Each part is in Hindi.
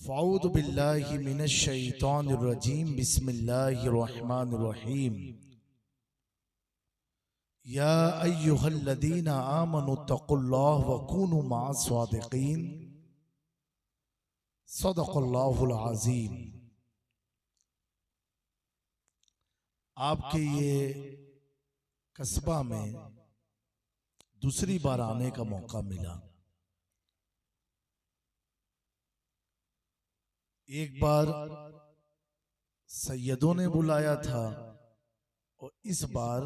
फ़अऊज़ु बिल्लाहि मिनश शैतानिर रजीम बिस्मिल्लाहिर रहमानिर रहीम। या अय्युहल्लज़ीना आमनु तक़ुल्लाह व कूनू मअस सादिक़ीन। सदक़ल्लाहुल अज़ीम। आपके ये कस्बा में दूसरी बार आने का मौका मिला। एक बार सैयदों ने बुलाया था और इस बार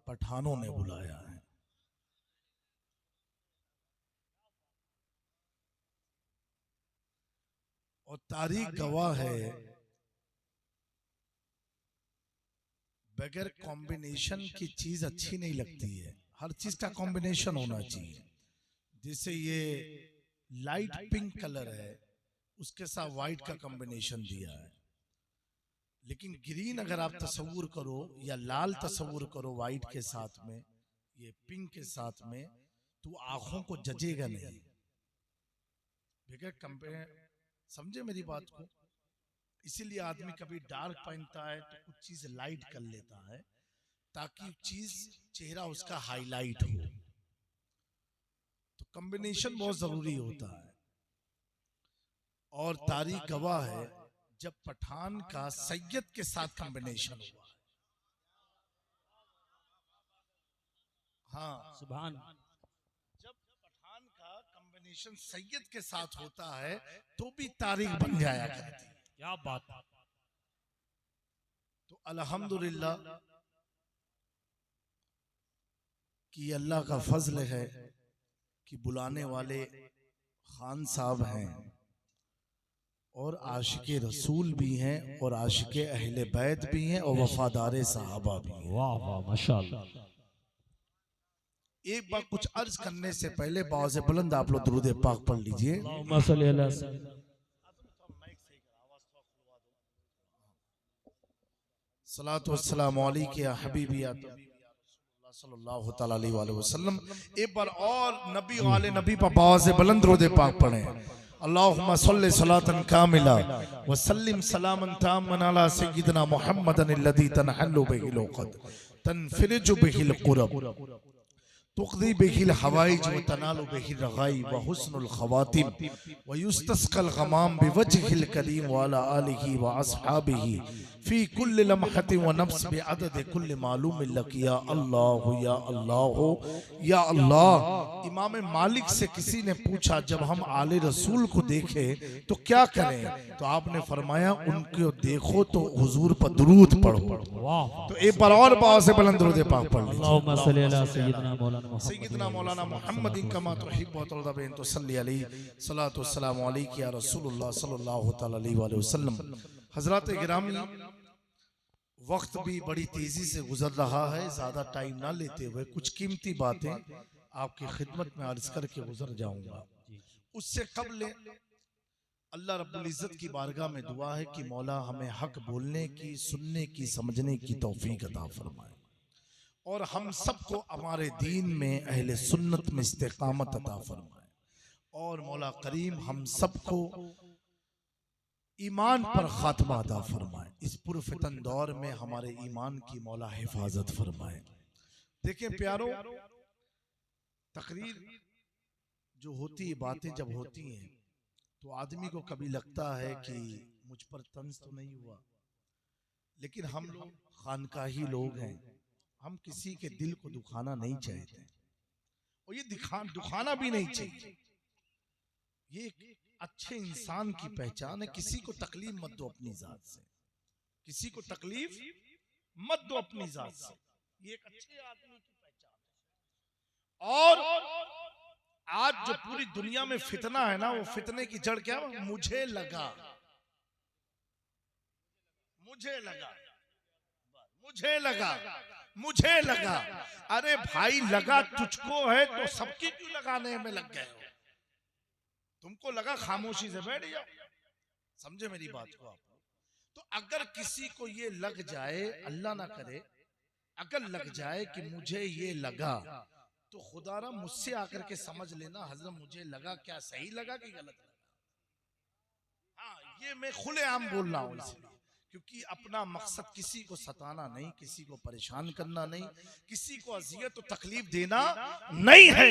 पठानों ने बुलाया है। और तारीख गवाह है, बगैर कॉम्बिनेशन की चीज अच्छी नहीं लगती है। हर चीज का कॉम्बिनेशन होना चाहिए। जैसे ये लाइट पिंक कलर है, उसके साथ व्हाइट का कॉम्बिनेशन दिया है। लेकिन ग्रीन अगर आप तस्वुर करो या लाल तस्वुर करो व्हाइट के साथ में, ये पिंक के साथ में, तो आंखों को जजेगा नहीं। समझे मेरी बात को? इसीलिए आदमी कभी डार्क पहनता है तो कुछ चीज लाइट कर लेता है ताकि चीज चेहरा उसका हाईलाइट हो। तो कॉम्बिनेशन बहुत जरूरी होता है। और तारीख गवाह है, जब पठान का सैयद के साथ कॉम्बिनेशन हुआ है। हाँ, सुभान। जब पठान का कॉम्बिनेशन सैयद के साथ होता है तो भी तारीख बन जाया करती है। क्या बात। तो अल्हम्दुलिल्लाह कि अल्लाह का फजल है कि बुलाने वाले खान साहब हैं और आशिके रसूल भी हैं और आशिके अहले बैत भी हैं और वफादार सहाबा भी हैं। वाह वाह माशाअल्लाह। एक बार कुछ अर्ज करने से पहले बाज़ बुलंद आप लोग दुरूद पाक पढ़ लीजिए। अल्लाहुम्मा सल्ली अला सय्यिदना। सलातो वस्सलामु अलैका या हबीबी या सल्लल्लाहु तआला अलैहि वसल्लम। एक बार और नबी वाले नबी पर बाज़ बुलंद दुरूद पाक पढ़ें। अल्लाहुम्मा सल्लि सलातन कामिला व सल्लिम सलामन तामन अला सय्यिदना मुहम्मदन अल्लज़ी तनहल्लु बिहिल उक़द तनफरिजु बिहिल कुरब तुक़दी बिहिल हवाइज व तनालु बिहिल रग़ाइब व हुस्नुल ख़वातिम व युस्तस्क़ल ग़माम बिवजहिल करीम व अला आलिहि व अस्हाबिहि फी कुल्लि लम्हतिन व नफ्स बिअदद कुल्लि मालूम लक या अल्लाह या अल्लाह या अल्लाह। इमाम मालिक से किसी ने पूछा, जब हम आले रसूल को देखें तो क्या करें? तो आपने फरमाया, उनको देखो तो हुजूर पर दुरूद पढ़ो। तो एक बार और बात से बुलंद दुरूद पाक पढ़ लीजिए। अल्लाहुम्मा सल्ली अला सय्यिदना मौलाना सय्यिदना मौलाना मुहम्मदिन कमा तुहिब्बु व तुरदा बिन तुसल्ली अलैहि सलातु वस्सलामु अलैका या रसूलुल्लाह सल्लल्लाहु तआला अलैहि वसल्लम। हजरात गिरामी, वक्त भी बड़ी तेजी से गुजर रहा है। ज्यादा टाइम ना लेते हुए कुछ कीमती बातें आपकी खिदमत में अर्ज करके गुजर जाऊंगा। उससे कबल अल्लाह रब्बुल इज्जत की बारगाह में दुआ है कि मौला हमें हक बोलने की, सुनने की, समझने की तौफीक अता फरमाए और हम सबको हमारे दीन में अहले सुन्नत में इस्तिकामत अता फरमाए। और मौला करीम हम सबको ईमान पर खात्मा अता फरमाए। इस पुरफितन दौर में हमारे ईमान की मौला हिफाजत फरमाए। देखें प्यारो, तकरीर जो होती है, बातें जब होती हैं तो आदमी को कभी लगता है कि मुझ पर तंज तो नहीं हुआ, लेकिन हम लोग खानकाही लोग हैं, हम किसी के दिल को दुखाना नहीं चाहते और ये दुखाना भी नहीं चाहिए। ये एक अच्छे इंसान की पहचान है। किसी को तकलीफ मत दो अपनी जात से, किसी को तकलीफ मत दो अपनी जात से। ये एक अच्छे आदमी की पहचान है। और आज जो पूरी दुनिया में फितना है ना, वो फितने की जड़ क्या है? मुझे लगा, मुझे लगा, मुझे लगा, मुझे लगा। अरे भाई, लगा तुझको है तो सबकी क्यों लगाने में लग गए हो? तुमको लगा, खामोशी से बैठ जाओ। समझे मेरी बात को आप? तो अगर किसी को ये लग जाए, अल्लाह ना करे, अगर लग जाए कि मुझे ये लगा, तो खुदारा मुझसे आकर के समझ लेना, हजरत मुझे लगा, क्या सही लगा कि गलत लगा? हाँ, ये मैं खुलेआम बोल रहा हूँ इसलिए क्योंकि अपना मकसद किसी को सताना नहीं, किसी को परेशान करना नहीं, किसी को अजियत और तकलीफ देना नहीं है।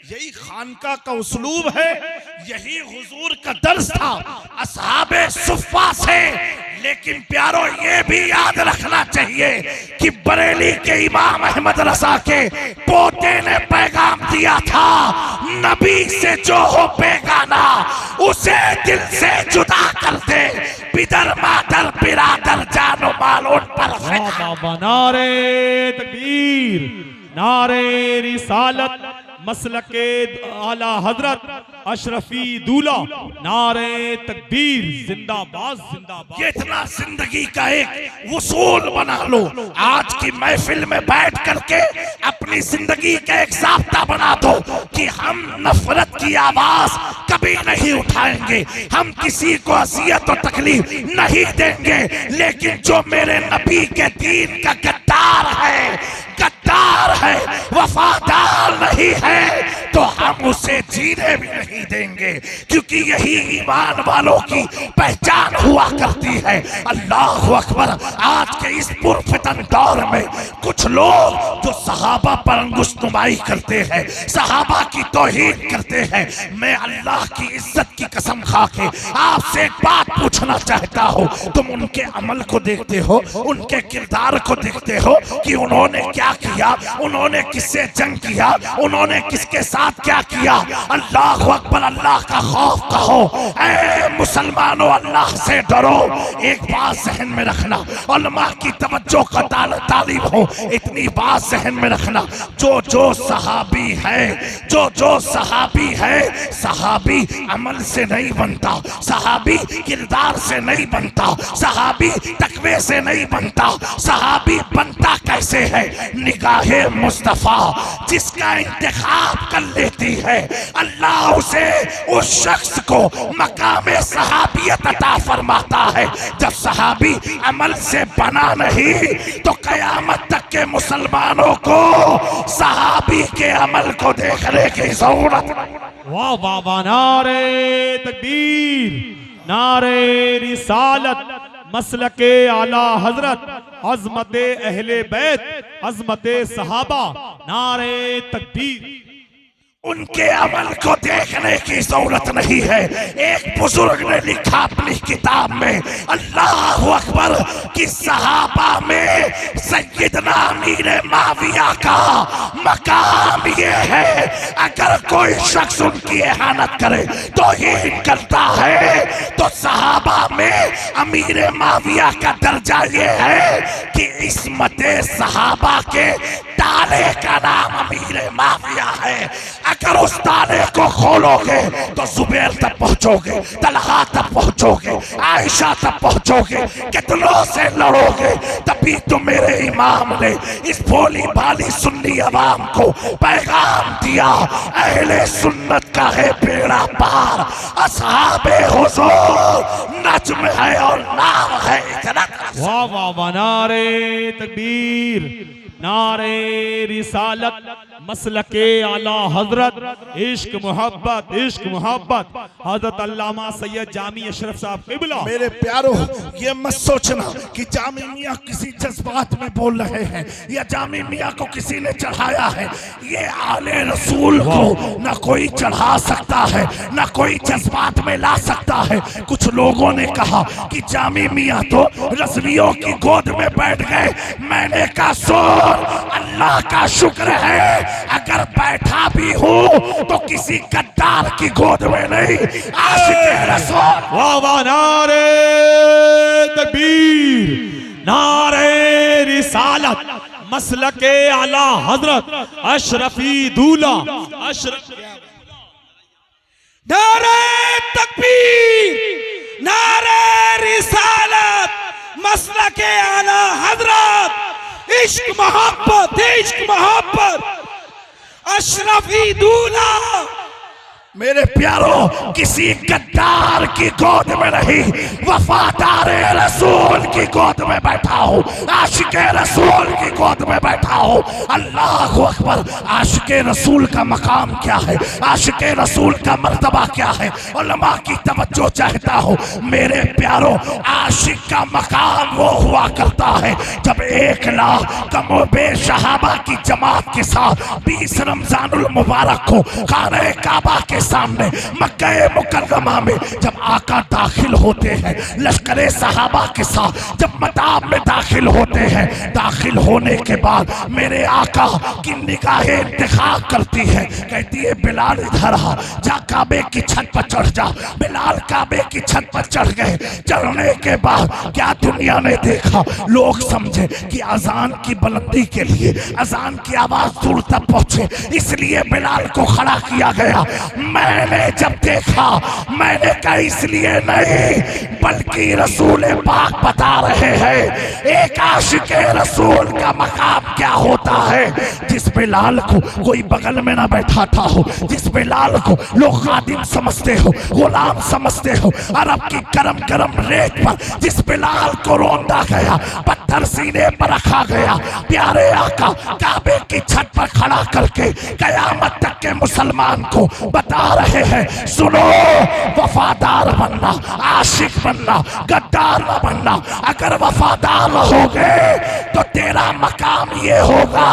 यही खानका का उस्लूब है, यही हुजूर का दर्स था असहाबे सुफ़्फ़ा से। लेकिन प्यारो ये भी याद रखना चाहिए कि बरेली के इमाम अहमद रजा के पोते ने पैगाम दिया था, नबी से जो हो बेगाना उसे दिल से जुदा कर दे, बिदर मादर बिरादर जानो माल उन पर बाबा नारे तकबीर, नारे रिसालत, मसलके आला हजरत अशरफी दूल्हा, नारे तकबीर, जिंदाबाद जिंदाबाद। ये इतना जिंदगी का एक उसूल बना लो, आज की महफिल में बैठ करके अपनी जिंदगी का एक ज़ाब्ता बना दो कि हम नफरत की आवाज कभी नहीं उठाएंगे, हम किसी को अजियत और तकलीफ नहीं देंगे। लेकिन जो मेरे नबी के दीन का गद्दार है, वफादार नहीं है, तो हम उसे जीने भी नहीं देंगे, क्योंकि यही ईमान वालों की पहचान हुआ करती है। अल्लाह अकबर। आज के इस पुरफितन दौर में कुछ लोग जो सहाबा पर अंगुशनुमाई करते हैं, सहाबा की तौहीन करते हैं, मैं अल्लाह की इज्जत की कसम खा के आपसे एक बात पूछना चाहता हूँ, तुम उनके अमल को देखते हो, उनके किरदार को देखते हो कि उन्होंने क्या किया, उन्होंने किससे जंग किया, उन्होंने किसके साथ क्या किया। अल्लाह अकबर। अल्लाह का खौफ कहो, ऐ मुसलमानों अल्लाह से डरो। एक बात जहन में रखना, उलमा की तवज्जो का तालीब हो, इतनी बात जहन में रखना, जो सहाबी है, जो सहाबी है, सहाबी अमल से नहीं बनता, सहाबी किरदार से नहीं बनता, सहाबी तकवे से नहीं बनता। सहाबी बनता कैसे है? निगाहे मुस्तफा जिसका इंतखाब कर लेती है, अल्लाह उसे, उस शख्स को मकामे सहाबियत अता फरमाता है। जब सहाबी अमल से बना नहीं, तो कयामत तक के मुसलमानों को सहाबी के अमल को देखने की जरूरत। वाह वाह वाह, नारे तकबीर, नारे रिसालत, मसलके आला हजरत, अजमते अहले बैत, अजमते सहाबा, नारे तकबीर। उनके अमल को देखने की जरूरत नहीं है। एक बुजुर्ग ने लिखा अपनी किताब में, अल्लाह अकबर, कि सहाबा में सैयदना अमीर माविया का मकाम ये है, अगर कोई शख्स उनकी एहानत करे, तौहीन करता है, तो सहाबा में अमीर माविया का दर्जा ये है कि इस्मते सहाबा के ताले का नाम अमीर माविया है। अगर उस ताले को खोलोगे तो जुबैर तक पहुंचोगे, तलहा तक पहुंचोगे, आयशा तक पहुंचोगे, कितनों से लड़ोगे। तभी तो मेरे इमाम ने इस भोली भाली सुन्नी अवाम को पैगाम दिया, अहले सुन्नत का है बेड़ा पार, असहाबे हुजूर नज्म है और नाम है इतना। वाह वाह वाह, नारे तकबीर, नारे रिसालत, मसलके आला हजरत, इश्क मोहब्बत, इश्क मोहब्बत, हजरत अल्लामा सैयद जामी अशरफ साहब क़िबला। मेरे प्यारो, ये मत सोचना कि जामी मियाँ किसी जज्बात में बोल रहे हैं या जामी मियाँ को किसी ने चढ़ाया है। ये आले रसूल को ना कोई चढ़ा सकता है, ना कोई जज्बात में ला सकता है। कुछ लोगों ने कहा कि जामी मियाँ तो रज़वियों की गोद में बैठ गए। मैंने कहा सुन, अल्लाह का शुक्र है अगर बैठा भी हूँ तो किसी गद्दार की गोद में नहीं, आशिक़े रसूल। वाह वाह, नारे तकबीर, नारे रिसालत, मसलके आला हजरत अशरफी दूल्हा, नारे तकबीर, नारे रिसालत, मसलके आला हजरत, इश्क मोहब्बत, इश्क मोहब्बत, अशरफी दूल्हा, मेरे प्यारों, किसी गद्दार की गोद में नहीं, वफादार रसूल की गोद में बैठा हूँ, आशिक रसूल की गोद में बैठा हूँ। अल्लाह अकबर। आशिक रसूल का मकाम क्या है, आशिक रसूल का मर्तबा क्या है, उलमा की तवज्जो चाहता हूँ। मेरे प्यारों, आशिक का मकाम वो हुआ करता है जब 1 लाख कमो बेश सहाबा की जमात के साथ 20 रमजानुल मुबारक को खाने काबा के सामने मक्का मुकर्रमा में जब आका दाखिल होते हैं, लश्करे सहाबा के साथ जब मताब में दाखिल होते हैं, दाखिल होने के बाद मेरे आका की निगाहें इंतखाब करती है, कहती है बिलाल इधर आ, जा काबे की छत पर चढ़ जा। बिलाल काबे की छत पर चढ़ गए। चढ़ने के बाद क्या दुनिया ने देखा, लोग समझे कि अजान की बुलंदी के लिए अजान की आवाज दूर तक पहुंचे, इसलिए बिलाल को खड़ा किया गया। मैंने जब देखा, मैंने कहा इसलिए नहीं, बल्कि रसूल पाक बता रहे हैं एक आशिक रसूल का मकाम क्या होता है। जिस बिलाल को कोई बगल में ना बैठाता हो, जिस बिलाल को लोग खादिम समझते हो, गुलाम समझते हो, अरब की गरम गरम रेत पर जिस बिलाल को रोंदा गया, पत्थर सीने पर रखा गया, प्यारे आका काबे की छत पर खड़ा करके कयामत तक के मुसलमान को बता रहे हैं, सुनो, वफादार बनना, आशिक बनना, गद्दार न बनना। अगर वफादार रहोगे तो तेरा मकाम ये होगा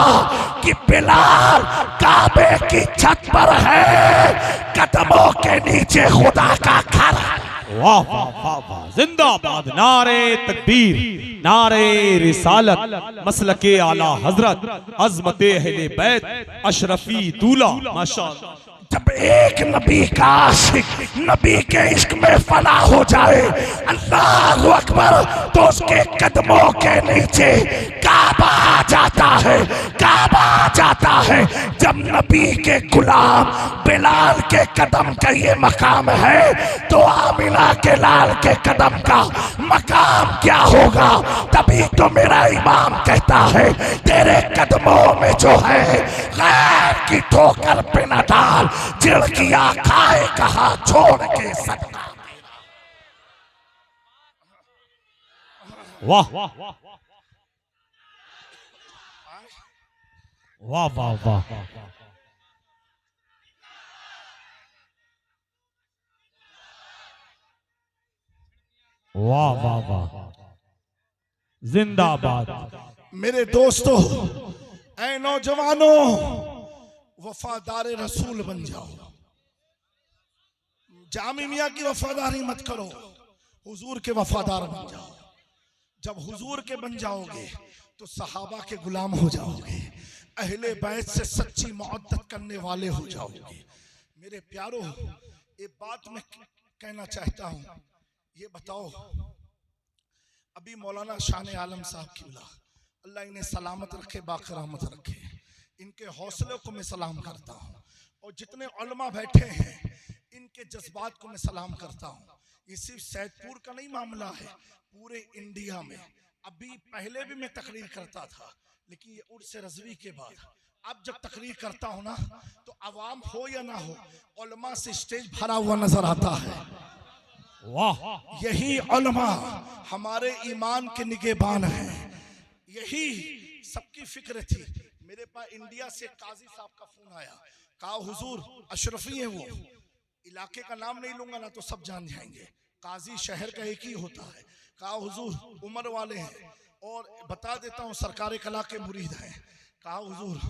कि बिलाल काबे की छत पर है, कदमों के नीचे खुदा का घर। वाह वाह वाह वाह, जिंदाबाद। नारे तकबीर, नारे रिसालत, मसलके आला हजरत, अजमते अहले बैत, अशरफी दूल्हा, माशाअल्लाह। जब एक नबी का आशिक नबी के इश्क में फना हो जाए, अल्लाह अकबर, तो उसके कदमों के नीचे काबा आ जाता है, काबा आ जाता है। जब नबी के गुलाम बिलाल के कदम का ये मकाम है, तो आमिना के लाल के कदम का मकाम क्या होगा। तभी तो मेरा इमाम कहता है, तेरे कदमों में जो है गैर की ठोकर पे न डाल, चिड़किया खाए कहा छोड़ के सदका। वाह वाह वाह वाह वाह वाह, वाह वाह वाह, जिंदाबाद। मेरे दोस्तों, ऐ नौजवानों, वफादार रसूल बन जाओ। जामी मियाँ की वफादारी मत करो, हुजूर के वफादार बन जाओ। जब हुजूर के बन जाओगे तो सहाबा के गुलाम हो जाओगे, अहले बैत से सच्ची मोहब्बत करने वाले हो जाओगे। मेरे प्यारो, एक बात मैं कहना चाहता हूँ, ये बताओ, अभी मौलाना शान आलम साहब किबला, अल्लाह इन्हें सलामत रखे, बाकरामत रखे, इनके हौसले को मैं सलाम करता हूँ, और जितने उलमा बैठे हैं इनके जज्बात को मैं सलाम करता हूँ। ये सिर्फ सैदपुर का नहीं मामला है, पूरे इंडिया में। अभी पहले भी मैं तकरीर करता था, लेकिन ये उर्स रज़वी के बाद अब जब तकरीर करता हूँ ना, तो अवाम हो या ना हो, उलमा से स्टेज भरा हुआ नजर आता है। वाह, यही उलमा हमारे ईमान के निगहबान हैं, यही सबकी फिक्र थी। मेरे पास इंडिया से काजी साहब का फोन आया, कहा हुजूर अशरफी है, वो इलाके का नाम नहीं लूंगा ना तो सब जान जाएंगे, काजी शहर का एक ही होता है। कहा हुजूर उम्र वाले हैं और बता देता हूँ सरकारी कला के मुरीद हैं। कहा हुजूर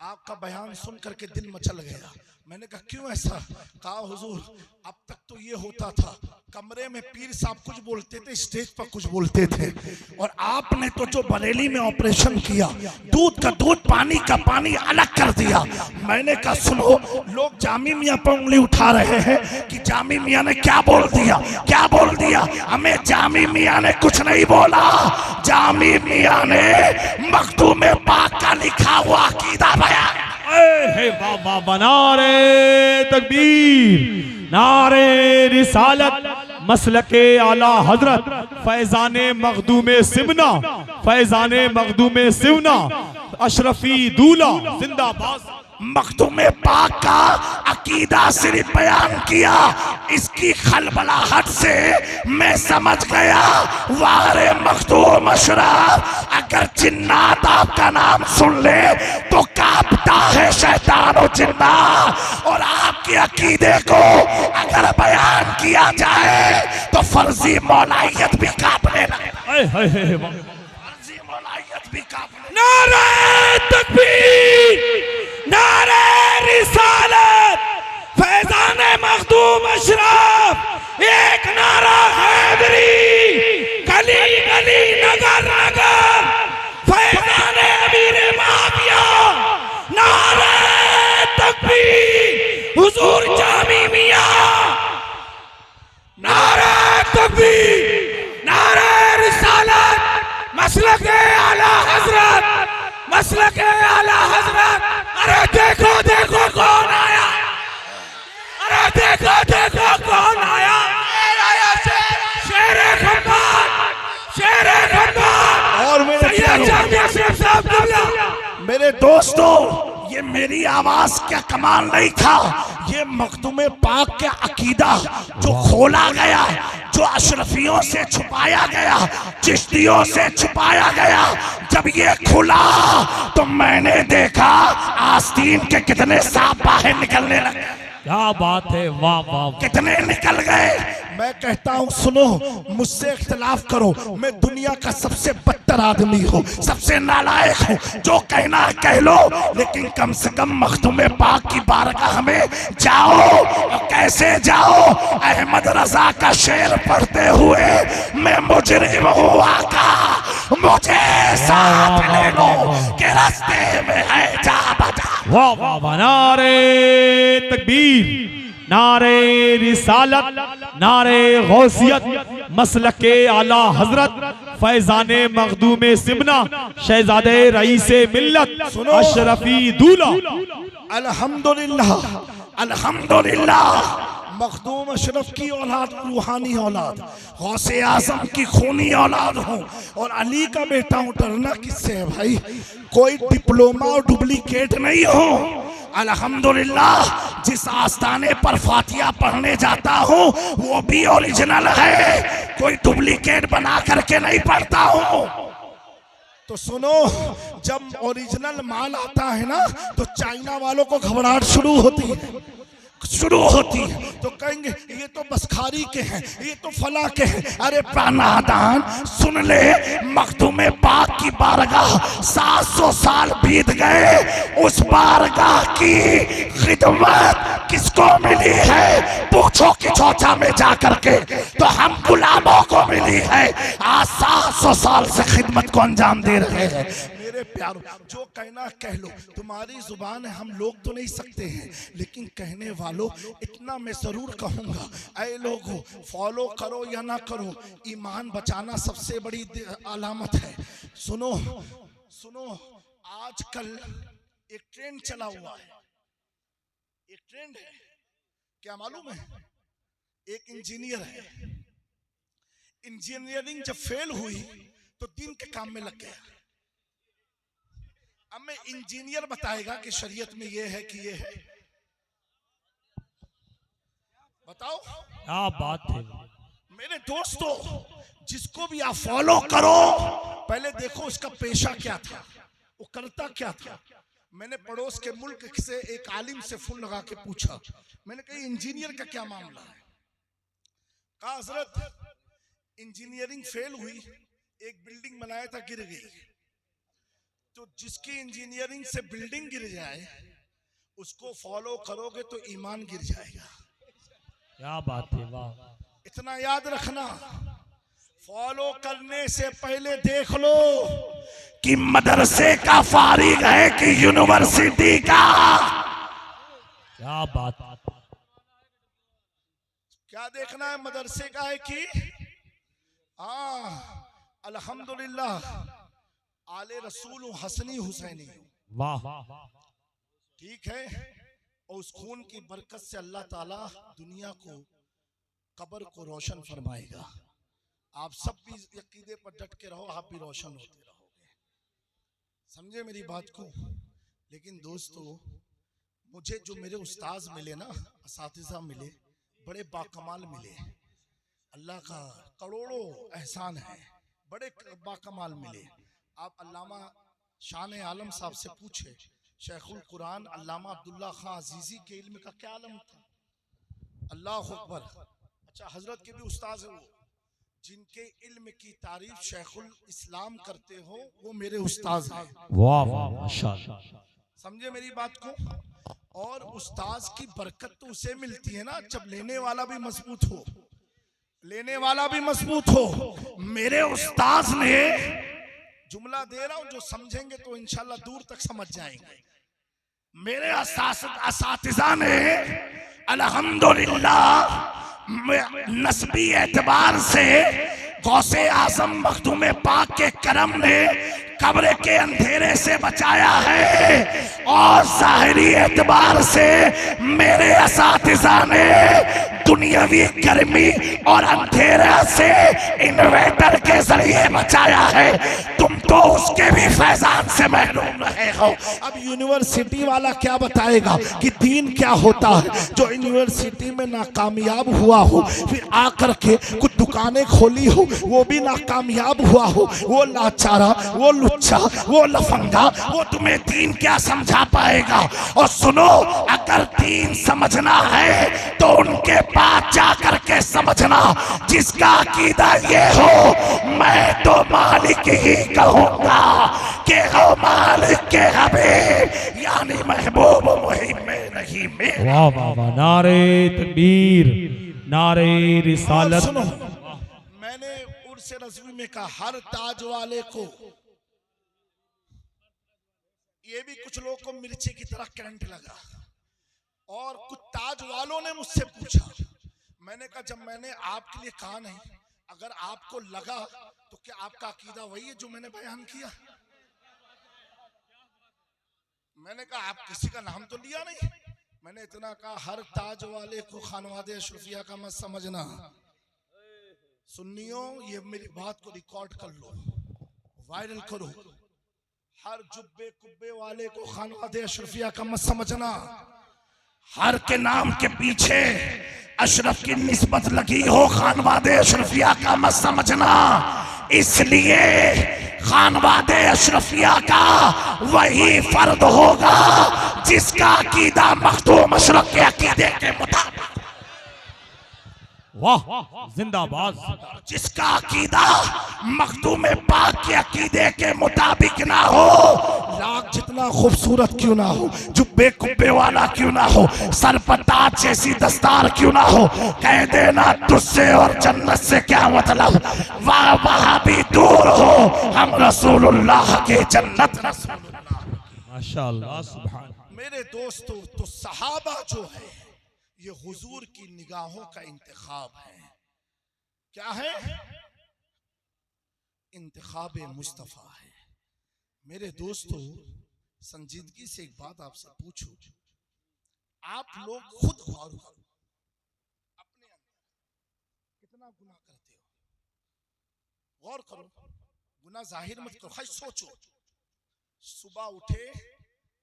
आपका बयान सुन करके दिल मचल गया। मैंने कहा क्यों ऐसा? कहा हुजूर अब तक तो ये होता था, कमरे में पीर साहब कुछ बोलते थे, स्टेज पर कुछ बोलते थे, और आपने तो जो बरेली में ऑपरेशन किया, दूध का दूध पानी का पानी अलग कर दिया। मैंने कहा सुनो, लोग जामी मियाँ पर उंगली उठा रहे हैं कि जामी मियाँ ने क्या बोल दिया, क्या बोल दिया। हमें जामी मियाँ ने कुछ नहीं बोला, जामी मियाँ ने मखदूम पाक का लिखा हुआ अकीदा बयान। नारे तकबीर, नारे रिसालत, मसलके आला हजरत, फैजाने मखदूमे सिमना, फैजाने मखदूमे सिमना, अशरफी दूल्हा, जिंदाबाद। मखदूम पाक का अकीदा सिर्फ बयान किया, इसकी खलबलाहट से मैं समझ गया वारे मखदूम अशरफ, अगर जिन्नात आपका नाम सुन ले तो कांपता है शैतान और जिन्ना, और आपके अकीदे को अगर बयान किया जाए तो फर्जी मौलाइयत भी कांपने लगे, फर्जी मौलाइयत भी कांपने। नारे तकबीर, नारे रिसालत, फैजान मखदूम अशरफ, एक नारा हैदरी, गली गली नगर नगर, फैजान अमीर माविया, नारे तकबीर, हुजूर जामी मियां, नारे तकबीर, नारे रिसालत, मसलके आला हजरत, मसलके आला हजरत। अरे देखो देखो कौन आया, अरे देखो देखो कौन आया, शेरे खंबात, शेरे खंबात। और मेरे सैयद जामी अशरफ साहब किबला। मेरे दोस्तों, ये मेरी आवाज क्या कमाल नहीं था, ये मखदूम पाक के अकीदा जो खोला गया, जो अशरफियों से छुपाया गया, चिश्तियों से छुपाया गया, जब ये खुला तो मैंने देखा आस्तीन के कितने सांप बाहर निकलने लगे। क्या बात है, वाह वाह। कितने निकल गए। मैं कहता हूँ सुनो, मुझसे इख्तिलाफ करो, मैं दुनिया का सबसे बदतर आदमी हूँ, सबसे नालायक हूँ, जो कहना है कह लो, लेकिन कम से कम मखदूम पाक की बारगाह में जाओ। और कैसे जाओ? अहमद रजा का शेर पढ़ते हुए, मैं मुजरिम हूँ आका, मुझे साथ ले लो के रास्ते में है जा बजा। वाह वाह वाह। नारे तकबीर, नारे रिसालत, नारे गौसियत, मसलके आला हजरत, फैजाने मखदूम सिमना, शहजादे रईसे मिल्लत, अशरफी दूल्हा। अल्हम्दुलिल्लाह, अल्हम्दुलिल्लाह। मखदूम अशरफ की औलाद रूहानी औलाद, गौसे आजम की खूनी औलाद हूँ, और अली का बेटा हूँ। डरना किससे है भाई? कोई डिप्लोमा और डुप्लीकेट नहीं हो। अल्हम्दुलिल्लाह, जिस आस्थाने पर फातिहा पढ़ने जाता हूँ वो भी ओरिजिनल है, कोई डुप्लीकेट बना करके नहीं पढ़ता हूँ। तो सुनो, जब ओरिजिनल माल आता है ना तो चाइना वालों को घबराहट शुरू होती है, तो कहेंगे ये तो बसखारी के हैं, ये तो फला के हैं। अरे प्रानादान सुन ले, मखदूम पाक की बारगाह 700 साल बीत गए, उस बारगाह की खिदमत किसको मिली है? पूछो कि चौचा में जाकर के, तो हम गुलामों को मिली है। आज 700 साल से खिदमत को अंजाम दे रहे हैं। मेरे प्यारो, जो कहना कह लो, तुम्हारी जुबान है, हम लोग तो नहीं सकते हैं, लेकिन कहने वालों इतना मैं जरूर कहूंगा, ऐ लोगों, फॉलो करो या ना करो, ईमान बचाना सबसे बड़ी अलामत है। सुनो सुनो, आजकल एक ट्रेंड चला हुआ है, एक ट्रेंड है, क्या मालूम है? एक इंजीनियर है, इंजीनियरिंग जब फेल हुई तो दिन के काम में लग गया। अब मैं इंजीनियर बताएगा कि शरीयत में ये है कि ये है, बताओ। क्या बात है मेरे दोस्तों, जिसको भी आप फॉलो करो, पहले देखो उसका पेशा क्या था, वो करता क्या था। मैंने पड़ोस के मुल्क से एक आलिम से फोन लगा के पूछा, मैंने कहा इंजीनियर का क्या मामला है? कहा हजरत इंजीनियरिंग फेल हुई, एक बिल्डिंग बनाया था, गिर गई। तो जिसकी इंजीनियरिंग से बिल्डिंग गिर जाए उसको फॉलो करोगे तो ईमान गिर जाएगा। क्या बात है, वाह। इतना याद रखना, फॉलो करने से पहले देख लो कि मदरसे का फारिग है कि यूनिवर्सिटी का। क्या बात, क्या देखना है, मदरसे का है कि? हाँ, अल्हम्दुलिल्लाह, आले रसूल हसनी हुसैनी, वाह। ठीक है। और उस खून की बरकत से अल्लाह ताला दुनिया को, कब्र को रोशन फरमाएगा। आप सब भी अकीदे पर डट के रहो, आप भी रोशन होते रहोगे। समझे मेरी बात को? लेकिन दोस्तों, मुझे जो मेरे उस्ताद मिले ना, असातिज़ा मिले, बड़े बाकमाल मिले। अल्लाह का करोड़ों एहसान है, बड़े बाकमाल मिले। आप अल्लामा शान आलम साहब से पूछे, शेखुल कुरान अल्लामा अब्दुल्ला खां अजीजी के इल्म का क्या आलम था। अल्लाह अकबर। अच्छा, हजरत के भी उस्ताद है, वो जिनके इल्म की तारीफ शेखुल इस्लाम करते हो, वो मेरे उस्ताद हैं। वाह वाह माशाअल्लाह। समझे मेरी बात को। और उस्ताद की बरकत तो उसे मिलती है ना जब लेने वाला भी मजबूत हो, लेने वाला भी मजबूत हो। मेरे उस्ताद ने, जुमला दे रहा हूं, जो समझेंगे तो इंशाल्लाह दूर तक समझ जाएंगे। मेरे असातिज़ा ने अल्हम्दुलिल्लाह नस्बी एतबार से गौसे आजम मखदूम पाक के करम ने कब्र के अंधेरे से बचाया है, और ज़ाहिरी एतबार से मेरे असातिज़ा ने दुनियावी गर्मी और अंधेरे से इन्वर्टर के जरिए बचाया है। तुम तो उसके भी फैजान से महरूम रहे हो। अब यूनिवर्सिटी वाला क्या बताएगा कि दीन क्या होता है। जो यूनिवर्सिटी में नाकामयाब हुआ हो, फिर आकर के कुछ दुकानें खोली हो, वो भी नाकामयाब हुआ हो, वो लाचारा, वो लुच्चा, वो लफंगा, वो तुम्हें दीन क्या समझा पाएगा। और सुनो, अगर दीन समझना है तो उनके पास जा करके समझना जिसका अकीदा ये हो, मैं तो मालिक ही कहूंगा कि हो मालिक के हबीब, यानी महबूब मुहिम में नहीं में। वाह वाह वाह, नारे तकबीर, नारे रिसालत। सुनो, मैंने उर्स रज़वी में कहा, हर ताज वाले को, ये भी कुछ लोगों को मिर्ची की तरह करंट लगा। और कुछ ताज वालों ने मुझसे पूछा, मैंने कहा जब मैंने आपके लिए कहा नहीं, अगर आपको लगा तो क्या आपका अकीदा वही है जो मैंने बयान किया। मैंने कहा आप किसी का नाम तो लिया नहीं, मैंने इतना कहा हर ताज वाले को खानवादे अशरफिया का मत समझना। सुन्नियों, ये मेरी बात को रिकॉर्ड कर लो, वायरल करो। हर जुब्बे कुब्बे वाले को खानवादे अशरफिया का मत समझना। हर के नाम के पीछे अशरफ की निस्बत लगी हो, खानवादे अशरफिया का मत समझना। इसलिए खानवादे अशरफिया का वही फर्द होगा जिसका अकीदा मखदूम अशरफ के अकीदे के मुताबिक, वाह जिंदाबाद, जिसका अकीदा मखदूम पाक के अकीदे के मुताबिक ना हो, लाख जितना खूबसूरत क्यों ना हो, जुब्बे कुब्बे वाला क्यों ना हो, सर पर ताज जैसी दस्तार क्यों ना हो, कह देना तुझसे और जन्नत से क्या मतलब, वाह वहां भी दूर हो, हम रसूलुल्लाह के जन्नत रसूलुल्लाह। माशाअल्लाह सुभान। मेरे दोस्तों, तो सहाबा जो है ये हुजूर की निगाहों का इंतखाब है। क्या है? इंतखाब मुस्तफा है। मेरे दोस्तों, संजीदगी से एक बात आपसे पूछूं, आप लोग खुद गौर करो, अपने अंदर कितना गुनाह करते हो, गौर करो। गुनाह जाहिर मत करो, खाली सोचो, सुबह उठे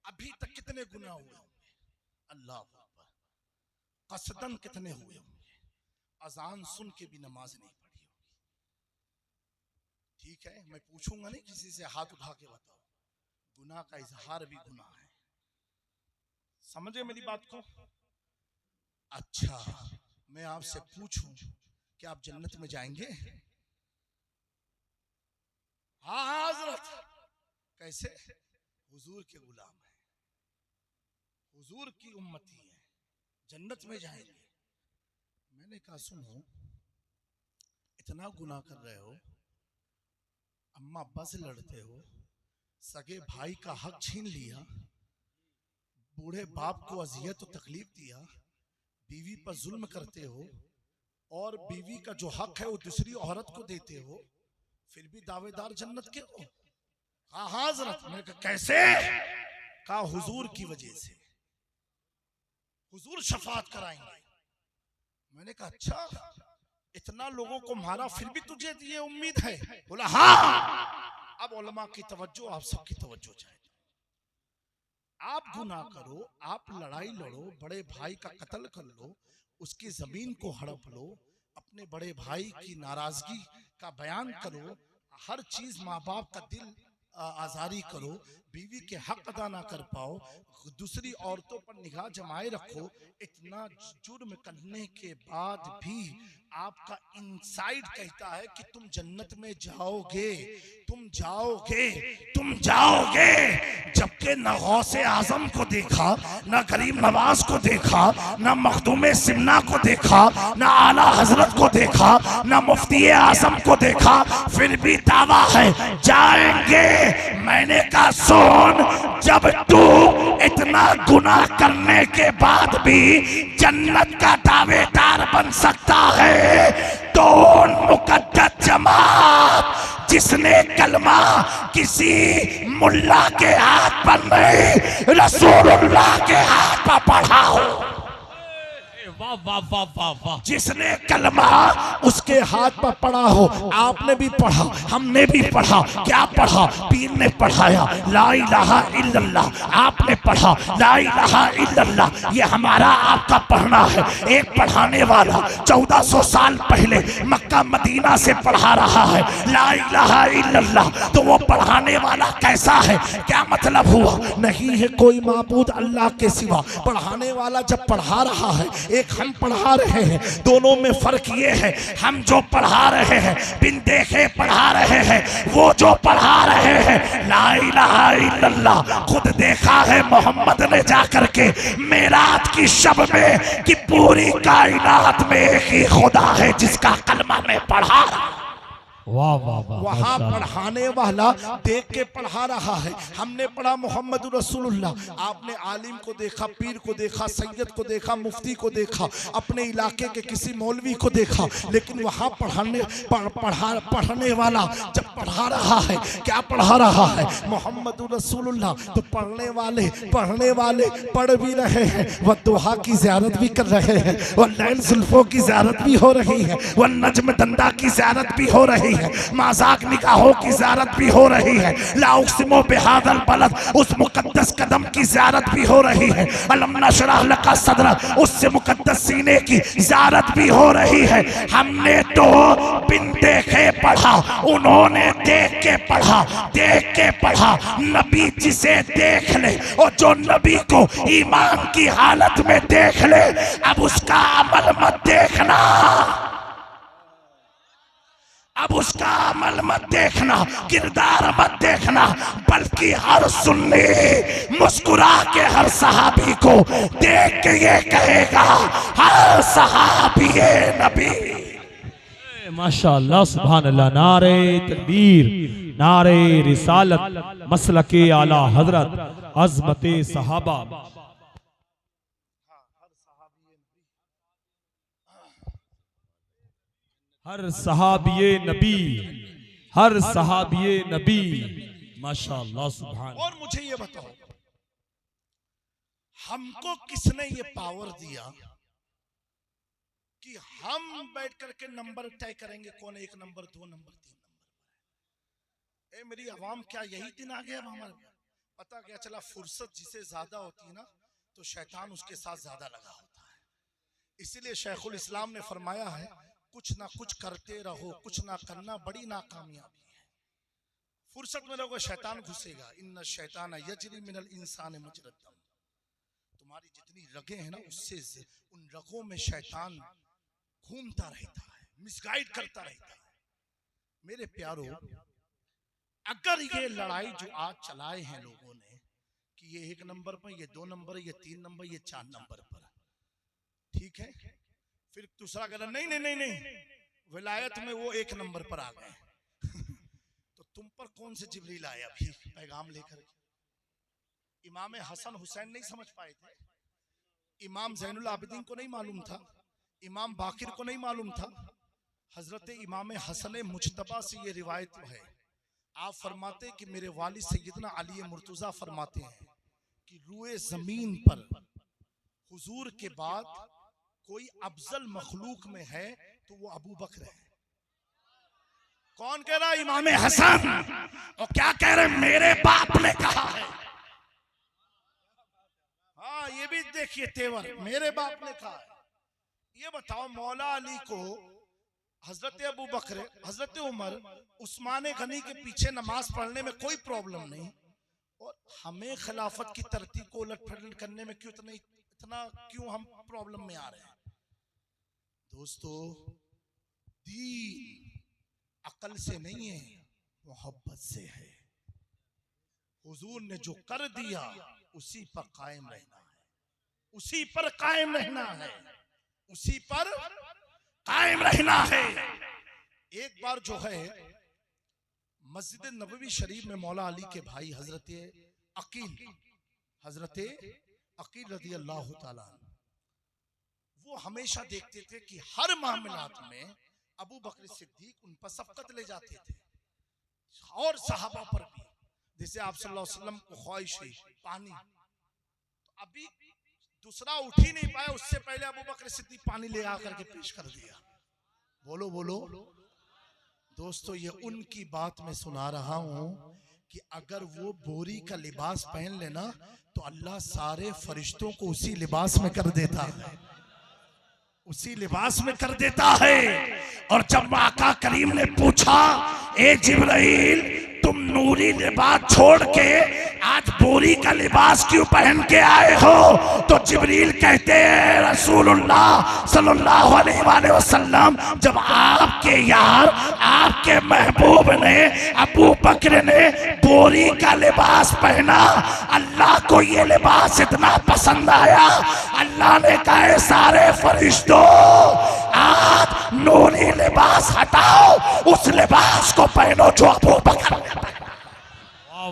अभी तक कितने गुनाह हुए होंगे, अल्लाह अकबर, कसदन कितने हुए होंगे, अजान सुन के भी नमाज नहीं पढ़ी होगी। ठीक है, मैं पूछूंगा नहीं किसी से, हाथ उठा के बताओ। गुनाह का इजहार भी गुनाह है, समझे मेरी बात को। अच्छा, मैं आपसे पूछूं कि आप जन्नत में जाएंगे? हाँ हजरत। कैसे? हुजूर के गुलाम है, हुजूर की उम्मती है, जन्नत में जाएंगे। मैंने कहा सुनो, इतना गुनाह कर रहे हो, अम्मा अब्बा से लड़ते हो, सगे भाई का हक छीन लिया, बूढ़े बाप को अजियत और तकलीफ दिया, बीवी पर जुल्म करते हो, और बीवी का जो हक है वो दूसरी औरत को देते हो, फिर भी दावेदार जन्नत के हो। हाँ हजरत। मैंने कहा कैसे? कहा हुजूर की वजह से, हुजूर शफात कराएंगे। मैंने कहा अच्छा, इतना लोगों को मारा फिर भी तुझे ये उम्मीद है? बोला हाँ। अब उलमा की तवज्जो, आप सबकी तवज्जो चाहता हूं। आप गुनाह करो, आप लड़ाई लड़ो, बड़े भाई का कत्ल कर लो, उसकी जमीन को हड़प लो, अपने बड़े भाई की नाराजगी का बयान करो, हर चीज माँ बाप का दिल आजारी करो, बीवी के हक अदा ना कर पाओ, दूसरी औरतों पर निगाह जमाए रखो, इतना जुर्म करने के बाद भी आपका इनसाइड कहता है कि तुम जन्नत में जाओगे, तुम जाओगे, तुम जाओगे। जबकि न गौसे आजम को देखा, न गरीब नवाज को देखा, न मखदूमे सिमना को देखा, न आला हजरत को देखा, न मुफ्ती आजम को देखा, फिर भी दावा है जाएंगे। मैंने कहा सुन, जब तू इतना गुनाह करने के बाद भी जन्नत का दावेदार बन सकता है, तो मुकद्दस जमात जिसने कलमा किसी मुल्ला के हाथ पर नहीं, रसूलुल्लाह के हाथ पर पढ़ा हो, वाह वाह वाह वाह वाह, जिसने कलमा उसके हाथ पर पढ़ा हो। आपने भी पढ़ा, हमने भी पढ़ा। क्या पढ़ा? पीर ने पढ़ाया ला इलाहा इल्लल्लाह, आपने पढ़ा ला इलाहा इल्लल्लाह। ये हमारा आपका पढ़ना है। एक पढ़ाने वाला 1400 साल पहले मक्का मदीना से पढ़ा रहा है ला इलाहा इल्लल्लाह, तो वो पढ़ाने वाला कैसा है? क्या मतलब हुआ? नहीं है कोई माबूद अल्लाह के सिवा। पढ़ाने वाला जब पढ़ा रहा है, एक हम पढ़ा रहे हैं, दोनों में फर्क ये है, हम जो पढ़ा रहे हैं बिन देखे पढ़ा रहे हैं, वो जो पढ़ा रहे हैं ला इलाहा इल्लल्लाह खुद देखा है मोहम्मद ने जाकर के मेराज की शब में कि पूरी कायनात में एक ही खुदा है जिसका कलमा में पढ़ा रहा। वाह वाह वाह, वहां पढ़ाने वाला देख के पढ़ा रहा है। हमने पढ़ा मोहम्मद रसूलुल्लाह, आपने आलिम को देखा, पीर को देखा, सैयद को देखा, मुफ्ती को देखा, अपने इलाके के किसी मौलवी को देखा, लेकिन वहां पढ़ने वाला जब पढ़ा रहा है, क्या पढ़ा रहा है? मोहम्मद रसूलुल्लाह। तो पढ़ने वाले पढ़ भी रहे हैं, वह दुहा की ज़ियारत भी कर रहे हैं, वह लैल जुल्फों की ज़ियारत भी हो रही है, वह नज्म दंदा की ज़ियारत भी हो रही है, माज़ाक निगाहों की ज़ियारत भी हो रही है, ला उक़्सिमु बिहाज़ल बलद उस मुक़द्दस कदम की ज़ियारत भी हो रही है, अलम नशरह लका सदरक उससे मुक़द्दस सीने की ज़ियारत भी हो रही है। हमने तो बिन देखे पढ़ा, उन्होंने देख के पढ़ा। नबी जिसे देख ले और जो नबी को ईमान की हालत में देख ले, अब उसका अमल मत देखना, अब उसका अमल मत देखना, किरदार मत देखना, बल्कि हर सुन्नी मुस्कुरा के हर सहाबी को देख के ये कहेगा हर सहाबी नबी। माशाअल्लाह सुभान अल्लाह, नारे तकबीर, नारे रिसालत, मसलके आला हजरत, अज़मते सहाबा। हर सहाबिये नबी, हर सहाबिये नबी, माशाअल्लाह सुभान। और मुझे ये बताओ, हमको किसने ये पावर दिया कि हम बैठ करके नंबर तय करेंगे कौन 1 नंबर, 2 नंबर, 3 नंबर? ए मेरी आवाम, क्या यही दिन आ गया? हमारे पता क्या चला? फुर्सत जिसे ज्यादा होती है ना, तो शैतान उसके साथ ज्यादा लगा होता है। इसीलिए शेखुल इस्लाम ने फरमाया है, कुछ ना कुछ करते रहो, कुछ ना करना बड़ी नाकामयाबी है। फुर्सत में रहोगे शैतान घुसेगा। इन्ना शैतान यजरी मिनल इंसान मजरद दम। तुम्हारी जितनी रगें हैं ना, उससे उन रगों में शैतान घूमता रहता है, मिसगाइड करता रहता है। मेरे प्यारो, अगर ये लड़ाई जो आज चलाए हैं लोगों ने कि ये 1 नंबर पर, ये 2 नंबर, ये 3 नंबर, ये 4 नंबर पर, ठीक है, फिर दूसरा कहना नहीं नहीं नहीं नहीं, विलायत में वो 1 नंबर पर आ गए तो तुम पर कौन से जिब्रील आए अभी पैगाम लेकर? इमाम हसन हुसैन नहीं समझ पाए थे, इमाम ज़ैनुल आबिदीन को नहीं मालूम था, इमाम बाकिर को नहीं मालूम था। हजरत इमाम हसन मुज्तबा से ये रिवायत है, आप फरमाते कि मेरे वालिद सैयदना अली मुर्तज़ा फरमाते हैं कि रूए जमीन पर हुजूर के बाद कोई अफजल मखलूक में है तो वो अबू बकर है। कौन कह रहा है? इमाम हसन। और क्या कह रहे? मेरे बाप ने कहा है। हाँ ये भी देखिए तेवर मेरे बाप ने कहा है। ये बताओ मौला अली को हजरत अबू बकर, हजरत उमर, उस्मान गनी के पीछे नमाज पढ़ने में कोई प्रॉब्लम नहीं, और हमें खिलाफत की तरतीब को उलट पलट करने में क्यों इतना क्यों हम प्रॉब्लम में आ रहे हैं? दोस्तों, दीन अकल से नहीं है, मोहब्बत से है। हुजूर ने जो कर दिया उसी पर कायम रहना है, उसी पर कायम रहना है, उसी पर कायम रहना है। एक बार जो है मस्जिद नबवी शरीफ में मौला अली के भाई हजरत अकील रज़ी अल्लाह ताला वो हमेशा देखते थे कि हर मामलात में अबू बकर सिद्दीक उन पर सब्कत ले जाते थे, और सहाबा पर भी। जैसे आप सल्लल्लाहु अलैहि वसल्लम को ख्वाहिश है पानी, तो अभी दूसरा उठ ही नहीं पाया, उससे पहले अबू बकर सिद्दीक पानी ले आकर के पेश कर दिया। बोलो बोलो दोस्तों, ये उनकी बात मैं सुना रहा हूं कि अगर वो बोरी का लिबास पहन लेना तो अल्लाह सारे फरिश्तों को उसी लिबास में कर देता है, उसी लिबास में कर देता है। और जब आका करीम ने पूछा, ए जिब्राइल तुम नूरी लिबास छोड़ के आज बोरी का लिबास क्यों पहन के आए हो? तो जिब्रील कहते हैं, रसूलुल्लाह सल्लल्लाहु अलैहि वसल्लम, जब आपके यार आपके महबूब ने अबू बकर ने बोरी का लिबास पहना, अल्लाह को ये लिबास इतना पसंद आया, अल्लाह ने कहा सारे फरिश्तों आज नूरी लिबास हटाओ, उस लिबास को पहनो जो अबू बकर ने पहना।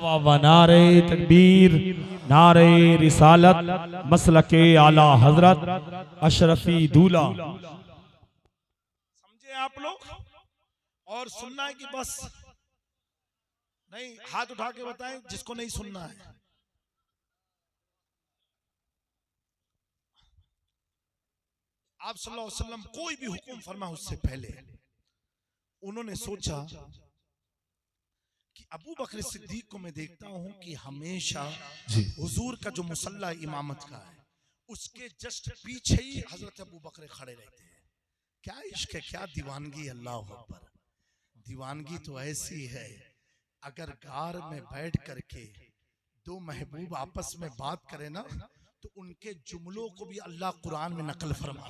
वाह वाह, नारे तकबीर, नारे रिसालत, मसलके आला हजरत अशरफी दूल्हा। समझे आप लोग? और सुनना है कि बस नहीं? हाथ उठा के बताएं जिसको नहीं सुनना है। आप सल्लल्लाहु अलैहि वसल्लम कोई भी हुक्म फरमा उससे पहले उन्होंने सोचा कि अबू बकर सिद्दीक को मैं देखता हूं कि हमेशा हुजूर का जो मुसल्ला इमामत का है उसके जस्ट पीछे ही हजरत अबू बकर खड़े रहते हैं। क्या इश्क है, क्या दीवानगी, अल्लाह अकबर। दीवानगी तो ऐसी है, अगर गार में बैठ करके दो महबूब आपस में बात करें ना तो उनके जुमलों को भी अल्लाह कुरान में नकल फरमा,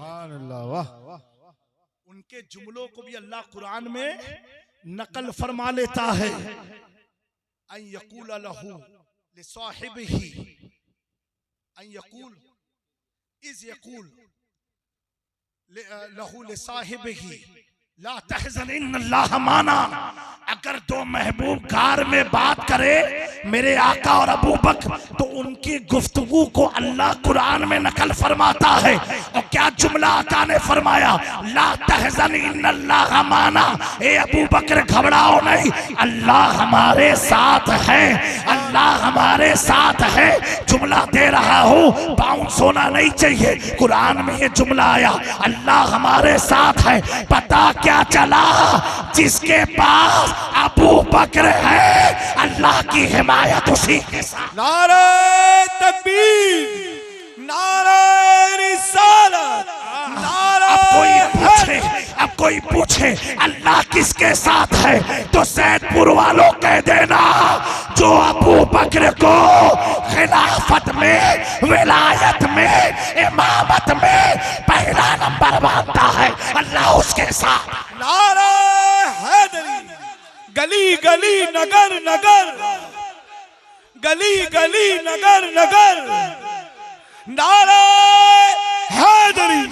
उनके जुमलों को भी अल्लाह कुरान में नकल फरमा लेता है। अन यकूल लहू लिसाहिबिही, अन यकूल इज यकूल लहू लिसाहिबिही ला तहज़न इन्नल्लाह माना। अगर दो महबूब कार में बात करे मेरे आका और अबू बकर, तो उनकी गुफ्तगू को अल्लाह कुरान में नकल फरमाता है। और क्या जुमला आका ने फरमाया, ला तहज़न इन्नल्लाह माना, ए अबू बकर घबराओ नहीं, अल्लाह हमारे साथ है, अल्लाह हमारे साथ है। जुमला दे रहा हूँ, बाउंस होना नहीं चाहिए। कुरान में ये जुमला आया, अल्लाह हमारे साथ है। पता क्या चला, जिसके पास अबू बकर है अल्लाह की हिमायत उसी के साथ। नारे तकबीर, नारे रिसालत, अब कोई पूछे अल्लाह किसके साथ है तो सैदपुर वालों कह देना, जो अबू बकर को खिलाफत में, विलायत में, इमामत में पहला नंबर मानता है, अल्लाह उसके साथ। नारे हैदरी, गली गली नगर नगर, गली गली नगर नगर, नारे हैदरी।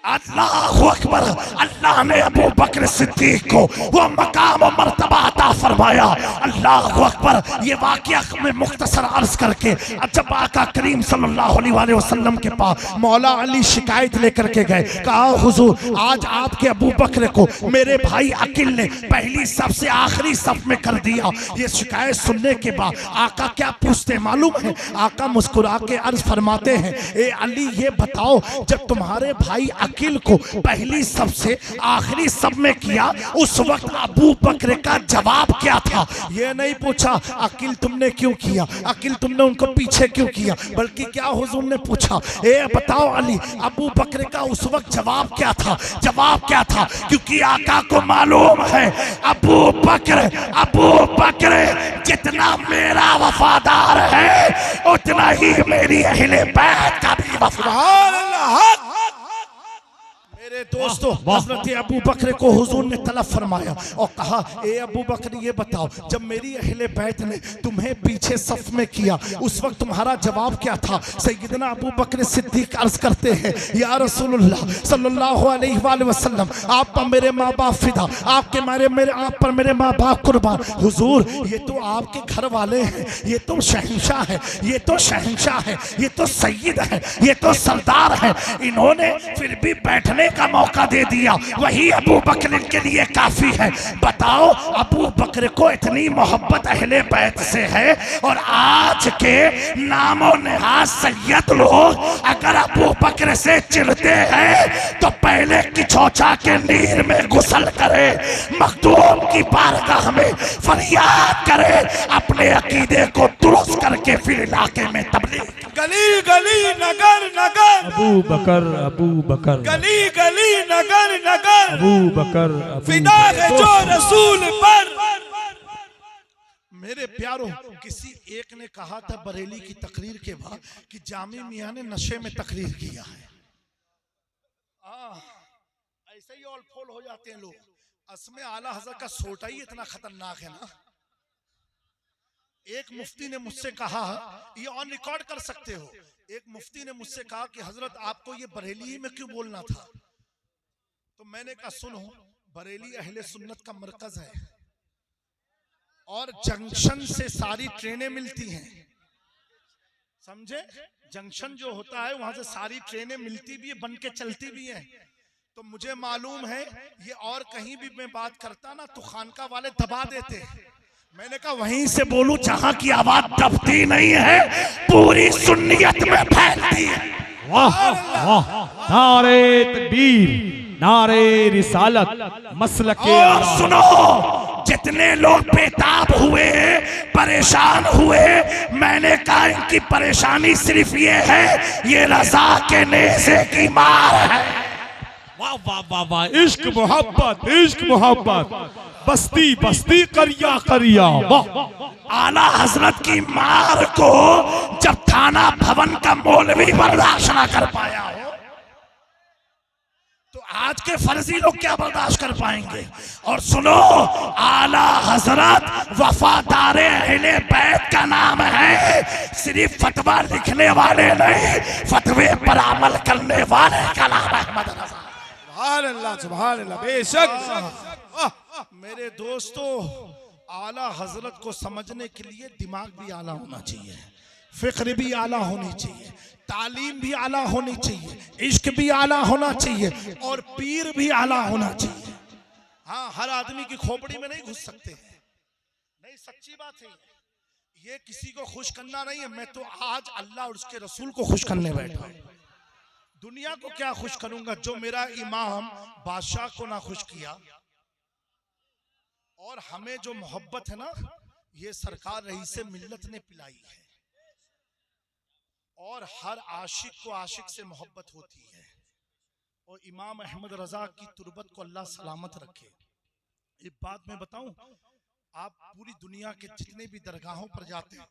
अल्लाहु अकबर। अल्लाह ने अबू बकर सिद्दीक को वो मकाम और मर्तबा अता फरमाया। अल्लाहु अकबर। ये वाक़या में मुख्तसर अर्ज करके जब आका करीम सल्लल्लाहु अलैहि वसल्लम के पास मौला अली शिकायत लेकर के गए, कहा हुजूर आज आपके अबू बकर को मेरे भाई अकील ने पहली सफ से आखिरी सफ में कर दिया। ये शिकायत सुनने के बाद आका क्या पूछते मालूम है? आका मुस्कुरा के अर्ज फरमाते हैं, ए अली ये बताओ, जब तुम्हारे भाई अकील को पहली सब से आखिरी सब में किया, उस वक्त अबू बकर का जवाब जवाब क्या था, ये नहीं पूछा अकील तुमने क्यों किया, अकील तुमने उनको पीछे क्यों किया, बल्कि क्या हुजूर ने पूछा, ए बताओ अली अबू बकर का उस वक्त जवाब क्या था, जवाब क्या था, क्योंकि आका को मालूम है अबू बकर जितना मेरा वफादार है उतना ही मेरी अहले बैत का भी वफादार। मेरे दोस्तों, हजरत अबू बकर को हुजूर ने तलब फरमाया और कहा, ए अबू बकर ये बताओ जब मेरी अहले बैत ने तुम्हें पीछे सफ में किया उस वक्त तुम्हारा जवाब क्या था। सैयदना अबू बकर सिद्दीक अर्ज करते हैं, या रसूलुल्लाह सल्लल्लाहु अलैहि वसल्लम आप पर मेरे माँ बाप फिदा, आपके मेरे आप पर मेरे माँ बाप कुर्बान। हुजूर ये तो आपके घर वाले हैं, ये तो शहंशाह है, ये तो शहंशाह है, ये तो सैयद है, ये तो सरदार है, इन्होंने फिर भी बैठने का मौका दे दिया, वही अबू बकर के लिए काफी है। बताओ अबू बकर को इतनी मोहब्बत अहले बैत से है और आज के नामो निहाज सैयद लोग अगर अबू बकर से चिढ़ते हैं तो पहले किचौचा के नीर में गुसल करे, मखदूम की बारगाह में फरियाद करे, अपने अकीदे को दुरुस्त करके फिर इलाके में तबलीग। गली गली नगर नगर अबू बकर गली गली नगर नगर अबू बकर फिदा है जो रसूल पर। मेरे प्यारों, किसी एक ने कहा था बरेली की तकरीर के बाद कि जामी मियां ने नशे में तकरीर किया है। ऐसे ही ऑल फोल हो जाते हैं लोग। असमें आला हज़रत का सोटा ही इतना खतरनाक है ना। एक मुफ्ती ने मुझसे कहा, ये ऑन रिकॉर्ड कर सकते हो, एक मुफ्ती ने मुझसे कहा कि हजरत आपको ये बरेली में क्यों बोलना था। तो मैंने कहा सुनो, बरेली अहले सुन्नत का मरकज है और जंक्शन से सारी ट्रेनें मिलती हैं, समझे। जंक्शन जो होता है वहां से सारी ट्रेनें मिलती भी है, बन के चलती भी हैं। तो मुझे मालूम है ये और कहीं भी मैं बात करता ना तो खानका वाले दबा देते हैं। मैंने कहा वहीं से बोलूं जहां की आवाज दबती नहीं है, पूरी सुन्नियत में फैलती है। वाह वाह, नारे तकबीर, नारे रिसालत, मसलके और सुनो, जितने लोग बेताब हुए, परेशान हुए, मैंने कहा इनकी परेशानी सिर्फ ये है, ये रज़ा के नेज़े की मार है। वाह वाह वाह वाह, इश्क मोहब्बत, इश्क मोहब्बत, बस्ती बस्ती करिया करिया। वाह, आला हजरत की मार को जब थाना भवन का मौलवी बर्दाश्त ना कर पाया हो तो आज के फर्जी लोग क्या बर्दाश्त कर पाएंगे। और सुनो, आला हजरत वफादारे अहले बैत का नाम है, सिर्फ फतवा लिखने वाले नहीं, फतवे पर अमल करने वाले का नाम है अहमद रज़ा। सुभान अल्लाह, सुभान अल्लाह, बेशक। मेरे दोस्तों, आला हजरत को समझने के लिए दिमाग भी आला होना चाहिए, फिक्र भी आला होनी चाहिए, तालीम भी आला होनी चाहिए, इश्क भी आला होना चाहिए और पीर भी आला होना चाहिए। हाँ, हर आदमी की खोपड़ी में नहीं घुस सकते हैं, नहीं, सच्ची बात है। ये किसी को खुश करना नहीं है, मैं तो आज अल्लाह और उसके रसूल को खुश करने बैठा हूं। दुनिया को क्या खुश करूंगा, जो मेरा इमाम बादशाह को ना खुश किया। और हमें जो मोहब्बत है ना, ये सरकार रईसे मिल्लत ने पिलाई है। और हर आशिक को आशिक से मोहब्बत होती है। और इमाम अहमद रजा की तुरबत को अल्लाह सलामत रखे। एक बात मैं बताऊं, आप पूरी दुनिया के जितने भी दरगाहों पर जाते हैं,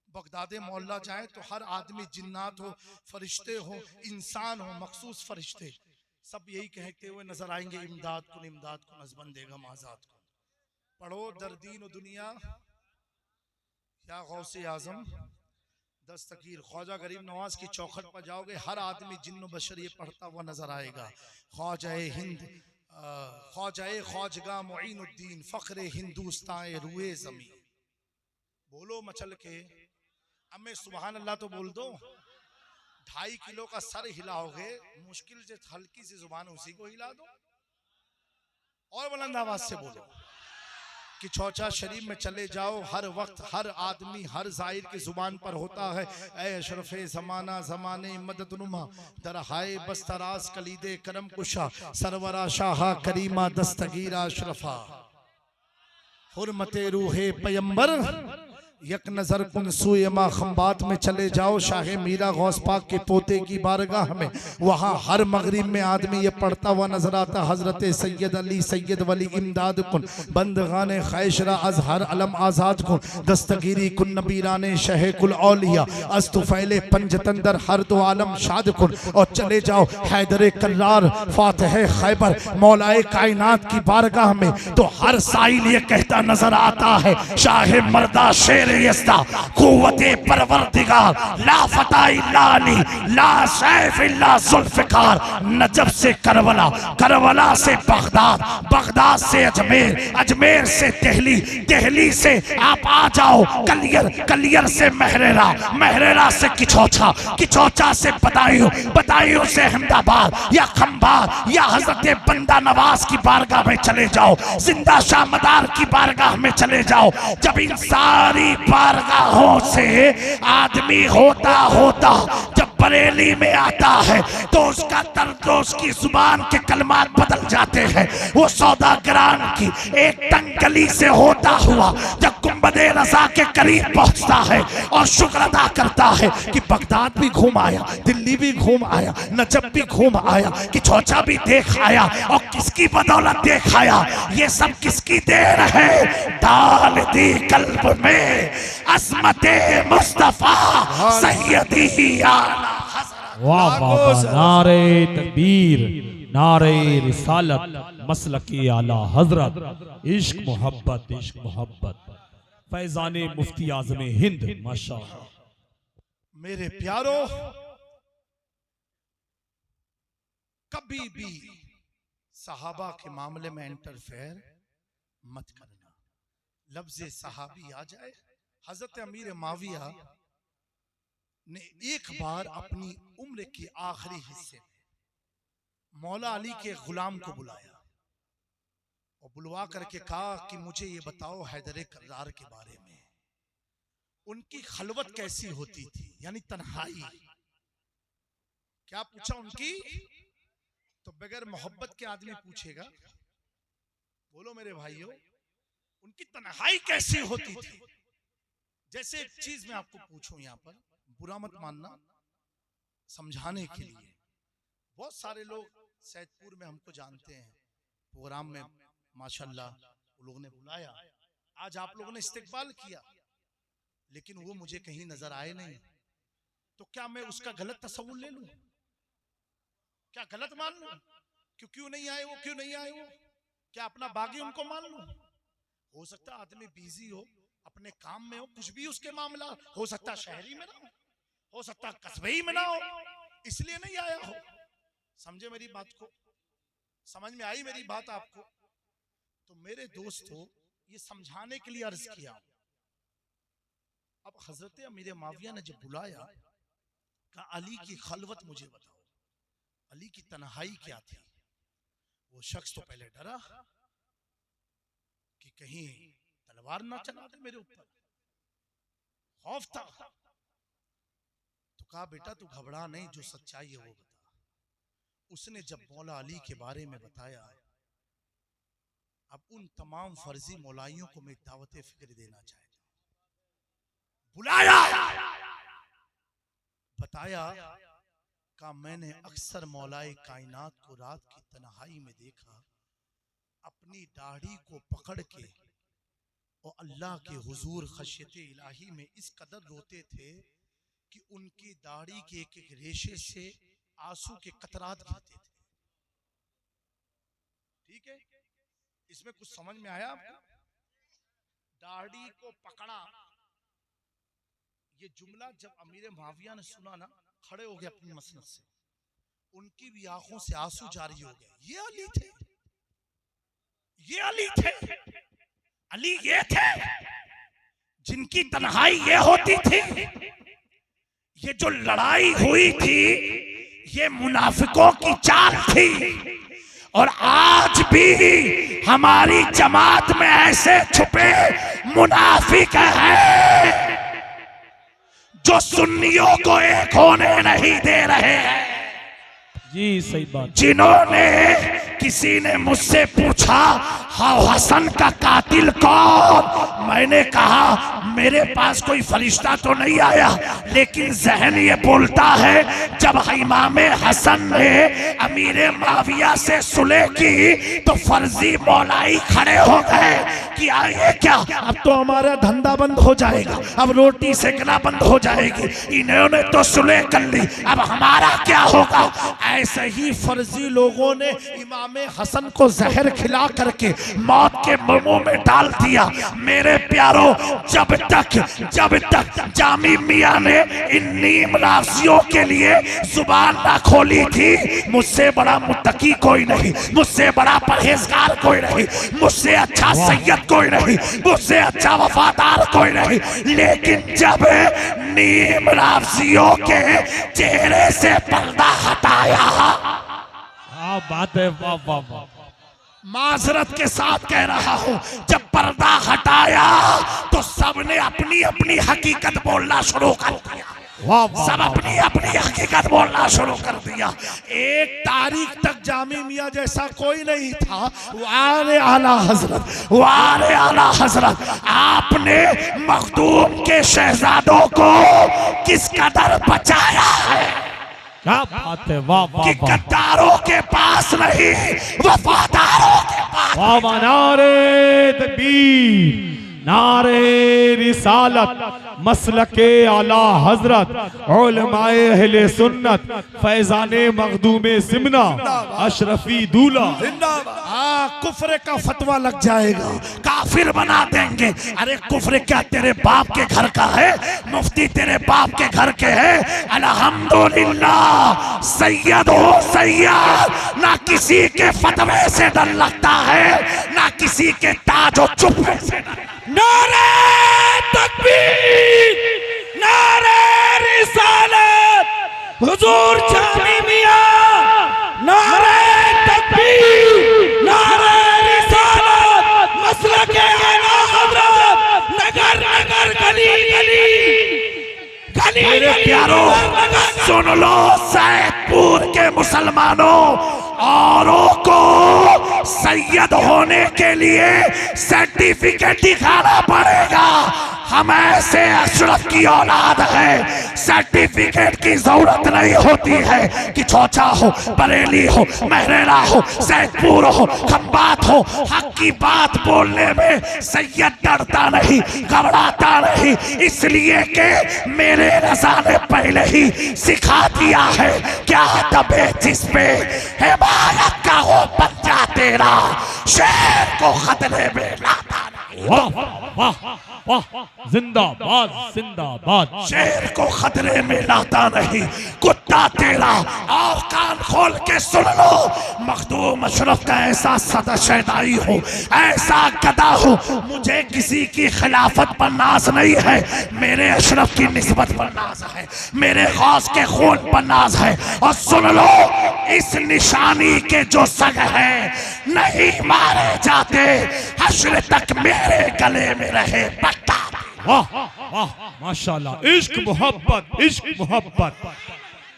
बगदादे मोहल्ला जाए तो हर आदमी, जिन्नात हो, फरिश्ते हो, इंसान हो, मखसूस फरिश्ते, सब यही कहते हुए नजर आएंगे, इमदाद को नज़बन देगा आजाद को। पढ़ो दरदीन दुनिया या गौसे आजम दस्तगीर ख्वाजा गरीब नवाज की चौखट पर जाओगे, हर आदमी जिन्न बशर ये पढ़ता हुआ नजर आएगा। ख्वाजाए हिंद, ख्वाजाए ख्वाजगा मुईनुद्दीन, फख्रे हिंदुस्तान रुए ज़मीन। बोलो मचल के, अब मैं सुभान अल्लाह तो बोल दो। 2.5 किलो का सर हिलाओगे, मुश्किल से हल्की सी जुबान उसी को हिला दो और बुलंद आवाज से बोलो कि चौचा शरीफ में चले जाओ, हर वक्त हर आदमी हर जाहिर की जुबान पर होता है, ऐ अशरफे ज़माना ज़माने मददनुमा, दरहाए बस्तराज कलीदे करम कुशा, सरवरा शाह करीमा दस्तगीरा अशरफा। हुर्मते रूहे पैगंबर यक नजर कुन सुए मा खंबात में चले जाओ शाह मीरा गौस पाक के पोते की बारगाह में, वहाँ हर मगरिब में आदमी ये पढ़ता हुआ नजर आता हजरत सैयद अली सैयद वली इमदाद कुन बंदगाने खैशरा अजहर अलम आजाद कुन दस्तगीरी कुन नबीराने शह कुल औलिया अस्तुफैले पंजतंदर हर दो आलम शाद कुन, और चले जाओ हैदर कर्रार फातिह खैबर मौलाए कायनात की बारगाह में तो हर साइल ये कहता नजर आता है शाह मर्दा शेर यस्ता कुव्वते परवरदिगार ला फता इल्ला अली ला सैफ इल्ला जुल्फिकार। नजब से करबला, करबला से बगदाद, बगदाद से अजमेर, अजमेर से दिल्ली, दिल्ली से आप आ जाओ कलियर, कलियर से महरेरा, महरेरा से किचौचा, किचौचा से बदायूं, बदायूं से अहमदाबाद या खंभात या हजरत बंदा नवाज की बारगाह में चले जाओ, जिंदा शाह मदार की बारगाह में चले जाओ। जब इन सारी बारगाहों से आदमी होता होता जब बरेली में आता है तो उसका दर्द, उसकी जुबान के कलमात बदल जाते हैं। वो सौदागरान की एक तंगली से होता हुआ जब गुंबदे रज़ा के करीब पहुंचता है और शुक्र अदा करता है कि बगदाद भी घूम आया, दिल्ली भी घूम आया, नजब भी घूम आया, कि चौचा भी देख आया, और किसकी बदौलत देख आया, ये सब किसकी देर है? डाल दी कल्ब में अस्मते मुस्तफा सैयदी आला। वाह वाह वाह, नारे तकबीर, नारे रिसालत, मसलकी आला हजरत, इश्क मोहब्बत, इश्क मोहब्बत, फैजाने मुफ्ती आज़म हिंद माशाअल्लाह। मेरे प्यारों, कभी भी सहाबा के मामले में इंटरफेयर मत करना। लफ्ज़ सहाबी आ जाए, हजरत अमीर माविया ने एक बार अपनी उम्र के आखिरी हिस्से में मौला अली के गुलाम को बुलाया और बुलवा करके कहा कि मुझे ये बताओ हैदर कर्रार के बारे में, उनकी खलवत कैसी होती थी, यानी तन्हाई। क्या पूछा उनकी? तो बगैर मोहब्बत के आदमी पूछेगा, बोलो मेरे भाइयों, उनकी तन्हाई कैसी होती थी? जैसे एक चीज मैं आपको पूछूं, यहाँ पर बुरा मत मानना, समझाने के लिए। बहुत सारे लोग सैदपुर में हमको जानते हैं, प्रोग्राम में माशाल्लाह वो लोगों ने बुलाया, आज आप लोगों ने इस्तकबाल किया, लेकिन वो मुझे कहीं नजर आए नहीं। तो क्या मैं उसका गलत तस्वुर ले लूं? क्या गलत मान लूं? क्यों नहीं आए वो, क्यों नहीं आए वो? क्या अपना बागी उनको मान लूं? हो सकता है आदमी बिजी हो, अपने काम में हो, कुछ भी उसके मामला हो सकता है, शहरी में ना हो सकता है कस्बे में ना हो, इसलिए नहीं आया हो। समझे मेरी बात को? समझ में आई मेरी बात आपको? तो मेरे दोस्तों, ये समझाने के लिए अर्ज किया। अब हजरत अमीर माविया ने जब बुलाया, कहा अली की खलवत मुझे बताओ, अली की तन्हाई क्या थी? वो शख्स तो पहले डरा कि कहीं तलवार ना चला दे मेरे ऊपर, खौफ था। तो कहा बेटा तू घबरा नहीं, जो सच्चाई है वो बता। उसने जब मौला अली के बारे में बताया, अब उन तमाम फर्जी मौलाइयों को मैं दावत फिक्र देना चाहता हूं। बुलाया, बताया, का मैंने अक्सर मौलाए कायनात को रात की तन्हाई में देखा, अपनी दाढ़ी को पकड़ के और अल्लाह के हुजूर खशियत इलाही में इस कदर रोते थे कि उनकी दाढ़ी के एक एक रेशे से आंसू के कतरात गिरते थे। ठीक है, इसमें कुछ समझ में आया आपको? दाढ़ी को पकड़ा, ये जुमला जब अमीर माविया ने सुना ना, खड़े हो गए अपनी मसनद से, उनकी भी आंखों से आंसू जारी हो गए। ये अली थे, ये अली थे, अली ये थे जिनकी तन्हाई ये होती थी। ये जो लड़ाई हुई थी, ये मुनाफिकों की चाल थी, और आज भी हमारी जमात में ऐसे छुपे मुनाफिक हैं जो सुन्नियों को एक होने नहीं दे रहे हैं। जी सही बात। जिन्होंने किसी ने मुझसे पूछा हाँ हसन का कातिल कौन, मैंने कहा मेरे पास कोई फरिश्ता तो नहीं आया, लेकिन जहन ये बोलता है जब इमाम हसन ने अमीर माविया से सुलह की तो फर्जी मौलाई खड़े हो गए कि आइए क्या अब तो हमारा धंधा बंद हो जाएगा, अब रोटी सेकना बंद हो जाएगी, इन्होंने तो सुलह कर ली, अब हमारा क्या होगा। ऐसे ही फर्जी लोगों ने इमाम हसन को जहर खिला करके मौत के मुंह में डाल दिया। मेरे प्यारों, जब तक जामी मियां ने इन नीम राशियों के लिए जुबान ना खोली थी, मुझसे बड़ा मुत्तकी कोई नहीं, मुझसे बड़ा परहेजगार कोई नहीं, मुझसे अच्छा सैयद कोई नहीं, मुझसे अच्छा वफादार कोई नहीं। लेकिन जब नीम राशियों के चेहरे से पर्दा हटाया, बात है, वाह वाह वाह, माजरत के साथ कह रहा हूं, जब पर्दा हटाया तो सबने अपनी अपनी हकीकत बोलना शुरू कर दिया, वाह वाह, सब अपनी अपनी हकीकत बोलना शुरू कर दिया। एक तारीख तक जामी मियां जैसा कोई नहीं था, वारे आला हजरत आपने मखदूम के शहजादों को किस कदर बचाया है, क्या बात है, वाह वाह कि वाह, गद्दारों के पास नहीं वफादारों के पास। वाह वाह, नारे तकबीर, नारे रिसालत, मसलके आला हजरत, उलमाए अहले सुन्नत, फैजाने मखदूमे सिमना, अशरफी दूल्हा। कुफ्र का फतवा लग जाएगा, काफिर बना देंगे। अरे कुफ्र क्या तेरे बाप के घर का है, मुफ्ती तेरे बाप के घर के है। अल्हम्दुलिल्लाह सैयद हो सैयद, ना किसी के फतवे से डर लगता है, ना किसी के ताज और चुप्पे से डर। नारे तकबीर, नारे रिसालत, हुजूर जामी मियां, नारे तकबीर, नारे रिसालत, मसलके आला हजरत, नगर नगर गली गली गली। मेरे प्यारों सुन लो, सैदपुर के मुसलमानों, औरों को सैयद होने के लिए सर्टिफिकेट दिखाना पड़ेगा। हम ऐसे अशरफ की औलाद है, सर्टिफिकेट की जरूरत नहीं होती है कि छोचा हो, बरेली हो, महरेला हो, सैदपुर हो, खंबात हो। हक की बात बोलने में सैयद डरता नहीं, घबराता नहीं, इसलिए कि मेरे रज़ा ने पहले ही सिखा दिया है, क्या दबे जिस पे हिमायत का हो बच्चा तेरा, शेर को खतरे में लाता नहीं। वाह वाह वाह, जिंदाबाद जिंदाबाद, शेर को खतरे में लाता नहीं कुत्ता तेरा। और कान खोल के सुन लो, मखदूम अशरफ का ऐसा सदा शैदाई हो, ऐसा गदा हो, मुझे किसी की खिलाफत पर नाज नहीं है, मेरे अशरफ की निस्बत पर नाज है, मेरे गौस के खून पर नाज है। और सुन लो, इस निशानी के जो सग है नहीं मारे जाते, हश्र तक मेरे गले में रहे पट्टा। वाह वाह, माशाल्लाह, इश्क मोहब्बत, इश्क मोहब्बत,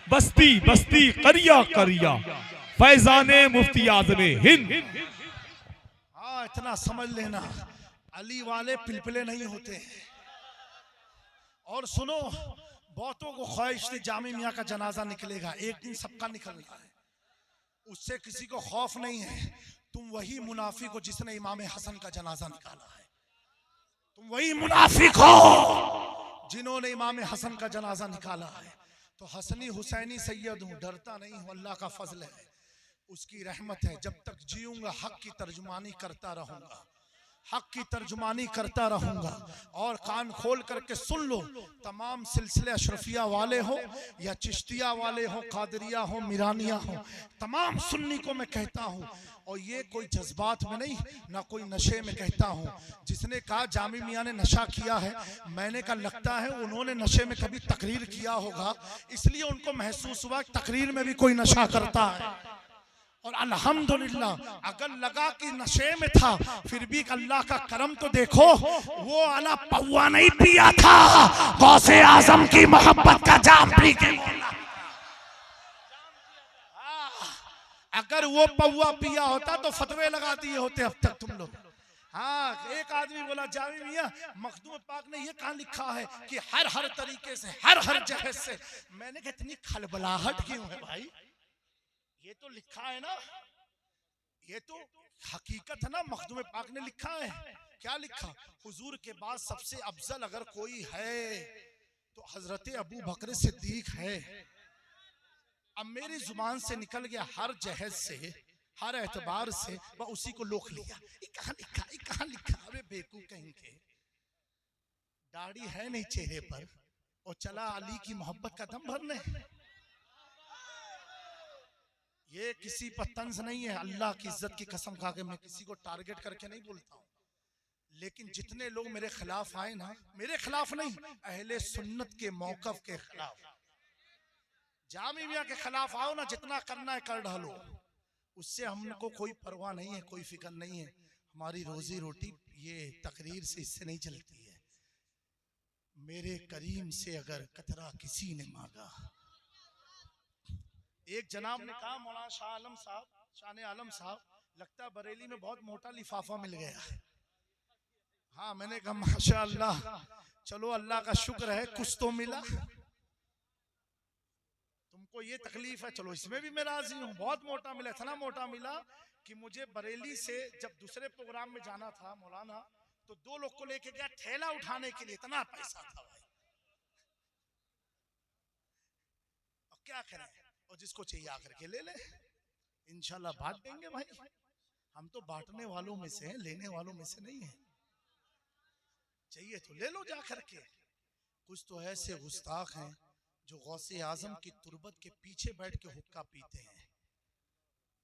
बस्ती बस्ती, करिया करिया, फैजाने मुफ्ती आज़म हिंद। हाँ, इतना समझ लेना, अली वाले पिलपिले नहीं होते। और सुनो, बहुतों को ख्वाहिश थी जामी मियां का जनाजा निकलेगा, एक दिन सबका निकलना है, उससे किसी को खौफ नहीं है। तुम वही मुनाफिक हो जिसने इमाम हसन का जनाजा निकाला है, तुम वही मुनाफिक हो जिन्होंने इमाम हसन का जनाजा निकाला है। तो हसनी हुसैनी सैयद हूँ, डरता नहीं हूँ, अल्लाह का फजल है, उसकी रहमत है। जब तक जीऊंगा हक की तर्जुमानी करता रहूंगा, हक की तर्जुमानी करता रहूंगा। और कान खोल करके सुन लो, तमाम सिलसिले अशरफिया वाले हो या चिश्तिया वाले हो, कादरिया हो, मिरानिया हो, तमाम सुन्नी को मैं कहता हूँ, और ये कोई जज्बात में नहीं, ना कोई नशे में कहता हूँ। जिसने कहा जामी मियां ने नशा किया है, मैंने कहा लगता है उन्होंने नशे में कभी तकरीर किया होगा, इसलिए उनको महसूस हुआ तकरीर में भी कोई नशा करता है। और अल्हम्दुलिल्लाह, अगर लगा कि नशे में था, फिर भी अल्लाह का करम तो देखो, वो आला पौवा नहीं पिया था, गौसे आजम की मोहब्बत का जाम पी के बोला। अगर वो पौआ पिया होता तो फतवे लगा दिए होते अब तक तुम लोग। हाँ, एक आदमी बोला जामी मियां मखदूम पाक ने ये कहाँ लिखा है कि हर तरीके से हर जगह से। मैंने कहा इतनी खलबलाहट क्यों है भाई, ये तो लिखा है ना, ये तो हकीकत है ना, मखदूम पाक ने लिखा है। क्या लिखा? हुजूर के बाद सबसे अफजल अगर कोई है तो हजरत अबू बकर सिद्दीक है। अब मेरी जुबान से निकल गया हर जहेज से, हर एतबार से, वह उसी को लोक लिया। ये कहाँ लिखा, ये कहाँ लिखा? अबे बेवकूफ कहीं के, दाढ़ी है नहीं चेहरे पर और चला अली की मोहब्बत का दम भरने। ये किसी पर तंज नहीं है, अल्लाह की इज्जत की कसम खा के मैं किसी को टारगेट करके नहीं बोलता हूँ, लेकिन जितने लोग मेरे खिलाफ आए ना, मेरे खिलाफ नहीं, अहले सुन्नत के मौकफ के खिलाफ, जामी मियां के खिलाफ आओ ना, जितना करना है कर डालो, उससे हमको कोई परवाह नहीं है, कोई फिक्र नहीं है। हमारी रोजी रोटी ये तकरीर से इससे नहीं चलती है। मेरे करीम से अगर कतरा किसी ने मांगा, एक जनाब ने कहा मौलाना शाह आलम साहब लगता है बरेली में बहुत मोटा लिफाफा मिल गया है। हाँ, मैंने कहा माशाअल्लाह, चलो अल्लाह का शुक्र है कुछ तो मिला। तुमको ये तकलीफ है, चलो इसमें भी मैं राजी हूँ। बहुत मोटा मिला, इतना मोटा मिला कि मुझे बरेली से जब दूसरे प्रोग्राम में जाना था मौलाना, तो 2 लोग को लेके गया ठेला उठाने के लिए, इतना पैसा था भाई। और क्या करें, और जिसको चाहिए आकर के ले ले, इंशाल्लाह बांट देंगे भाई। हम तो बांटने वालों में से हैं, लेने वालों में से नहीं है। चाहिए तो ले लो जा करके। कुछ तो ऐसे गुस्ताख हैं जो गौसे आजम की तुरबत के पीछे बैठ के हुक्का पीते हैं,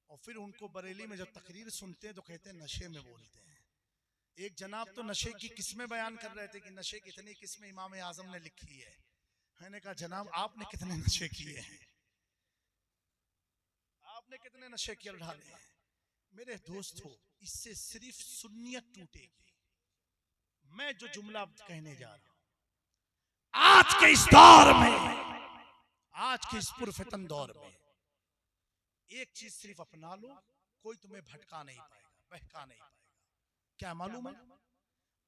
और फिर उनको बरेली में जब तकरीर सुनते हैं तो कहते हैं नशे में बोलते हैं। एक जनाब तो नशे की किस्में बयान कर रहे थे कि नशे की इतनी किस्में इमाम आजम ने लिखी है। मैंने कहा जनाब आपने कितने नशे किए हैं, आपने कितने नशे किए ढाले हैं? मेरे दोस्तों, इससे सिर्फ सुन्नियत टूटेगी। मैं जो जुमला कहने जा रहा हूं, आज के इस दौर में, आज के इस पुरफितन दौर में, एक चीज सिर्फ अपना लो, कोई तुम्हें भटका नहीं पाएगा, बहका नहीं पाएगा। क्या मालूम है?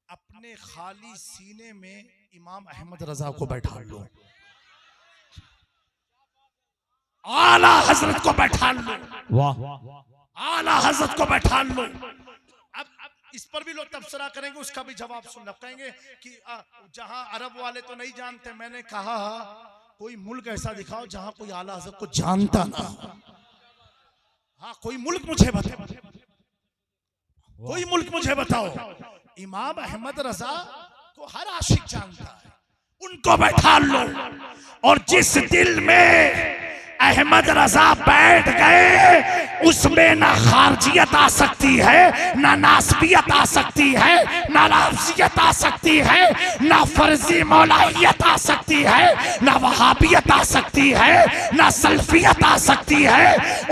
अपने खाली सीने में इमाम अहमद रजा को बैठा लो, आला हजरत को बैठा लो, वाह, आला हजरत को बैठा लो। अब इस पर भी लोग तबसरा करेंगे, उसका भी जवाब सुनना, कहेंगे कि जहां अरब वाले तो नहीं जानते। मैंने कहा कोई मुल्क ऐसा दिखाओ जहां कोई आला हजरत को जानता ना। हाँ, कोई मुल्क मुझे बताओ, कोई मुल्क मुझे बताओ। इमाम अहमद रजा को हर आशिक जानता है, उनको बैठा लो। और जिस दिल में अहमद रजा बैठ गए, उसमें ना खारजियत आ सकती है, ना नासबियत आ सकती है, ना लाफजियत आ सकती है, ना फर्जी मौलाइयत आ सकती है, ना वहाबियत आ सकती है, ना सल्फियत आ सकती है।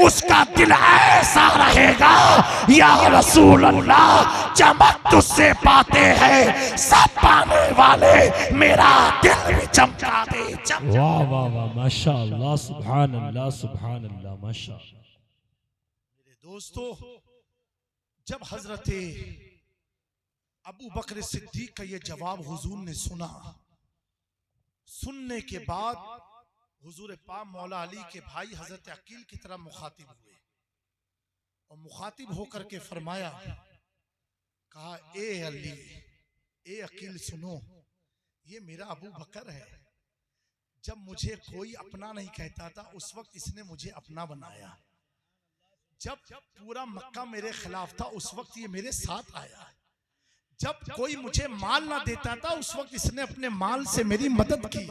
उसका दिल ऐसा रहेगा, या रसूल अल्लाह चमक तुझसे पाते हैं सब पाने वाले, मेरा दिल भी चमका दे। वाह वाह वाह, माशाअल्लाह, सुभान अल्लाह, सुभान अल्लाह, माशाअल्लाह। मेरे दोस्तों, जब हजरत अबू बकर सिद्दीक का ये जवाब हुजूर ने सुना, सुनने के बाद हुजूर पाक मौला अली के भाई हजरत अकील की तरह मुखातिब हुए, और मुखातिब होकर के फरमाया, कहा ए अली, ए अकील सुनो, ये मेरा अबू बकर है। जब मुझे कोई अपना नहीं कहता था, उस वक्त इसने मुझे अपना बनाया। जब पूरा मक्का मेरे खिलाफ था, उस वक्त ये मेरे साथ आया। जब कोई मुझे माल ना देता था, उस वक्त इसने अपने माल से मेरी मदद की।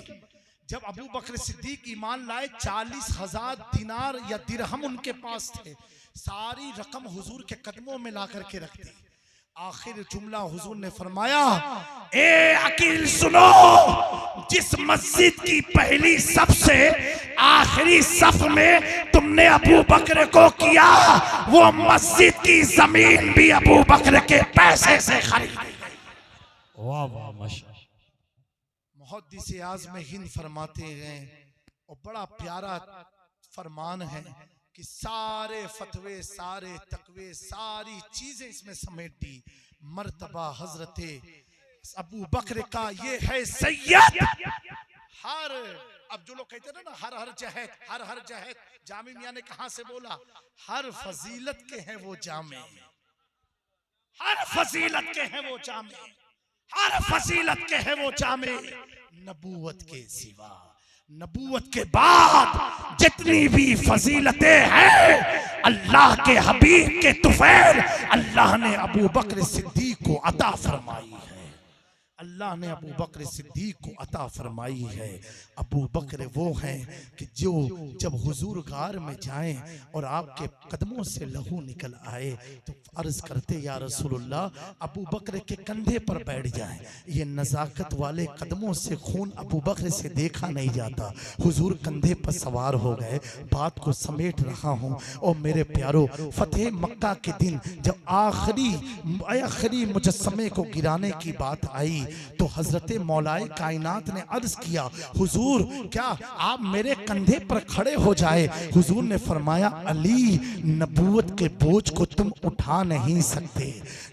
जब अबू बकर सिद्दीक ईमान लाए, 40,000 दिनार या दिरहम उनके पास थे, सारी रकम हुजूर के कदमों में ला करके रख दी। आखिर जुमला हुजूर ने फरमाया, ए अकील सुनो, जिस मस्जिद की पहली सफ से आखिरी सफ में तुमने अबू बकर को किया, वो मस्जिद की जमीन भी अबू बकर के पैसे से खरीदी गई। वाह वाह, माशाअल्लाह। मुहद्दिस आज़म हिंद फरमाते हैं, और बड़ा प्यारा फरमान है कि सारे फतवे, सारे तकवे, सारी चीजें इसमें समेट दी। मर्तबा हजरते अबू बकर का ये है सैयद। हर, अब जो लोग कहते हैं ना हर जहत, जामी मियां ने कहां से बोला? हर फजीलत के हैं वो जामे, हर फजीलत के हैं वो जामे, हर फजीलत के हैं वो जामे। नबूवत के सिवा, नबूवत के बाद जितनी भी फजीलतें हैं अल्लाह के हबीब के तुफैल अल्लाह ने अबू बकर सिद्दीक को अता फरमाई है। अल्लाह ने अबू बकर सिद्दीक को अता फरमाई है। अबू बकर वो हैं कि जो जब हुजूर गार में जाएं और आपके कदमों से लहू निकल आए तो अर्ज करते या रसूलुल्लाह अबू बकर के कंधे पर बैठ जाएं। ये नज़ाकत वाले कदमों से खून अबू बकर से देखा नहीं जाता। हुजूर कंधे पर सवार हो गए। बात को समेट रहा हूँ और मेरे प्यारो, फतेह मक्का के दिन जब आखिरी मुजस्समे को गिराने की बात आई तो हजरत मौलाए कायनात ने अर्ज किया, हुजूर क्या आप मेरे कंधे पर खड़े हो जाए? हुजूर ने फरमाया, अली नबूवत के बोझ को तुम उठा नहीं सकते,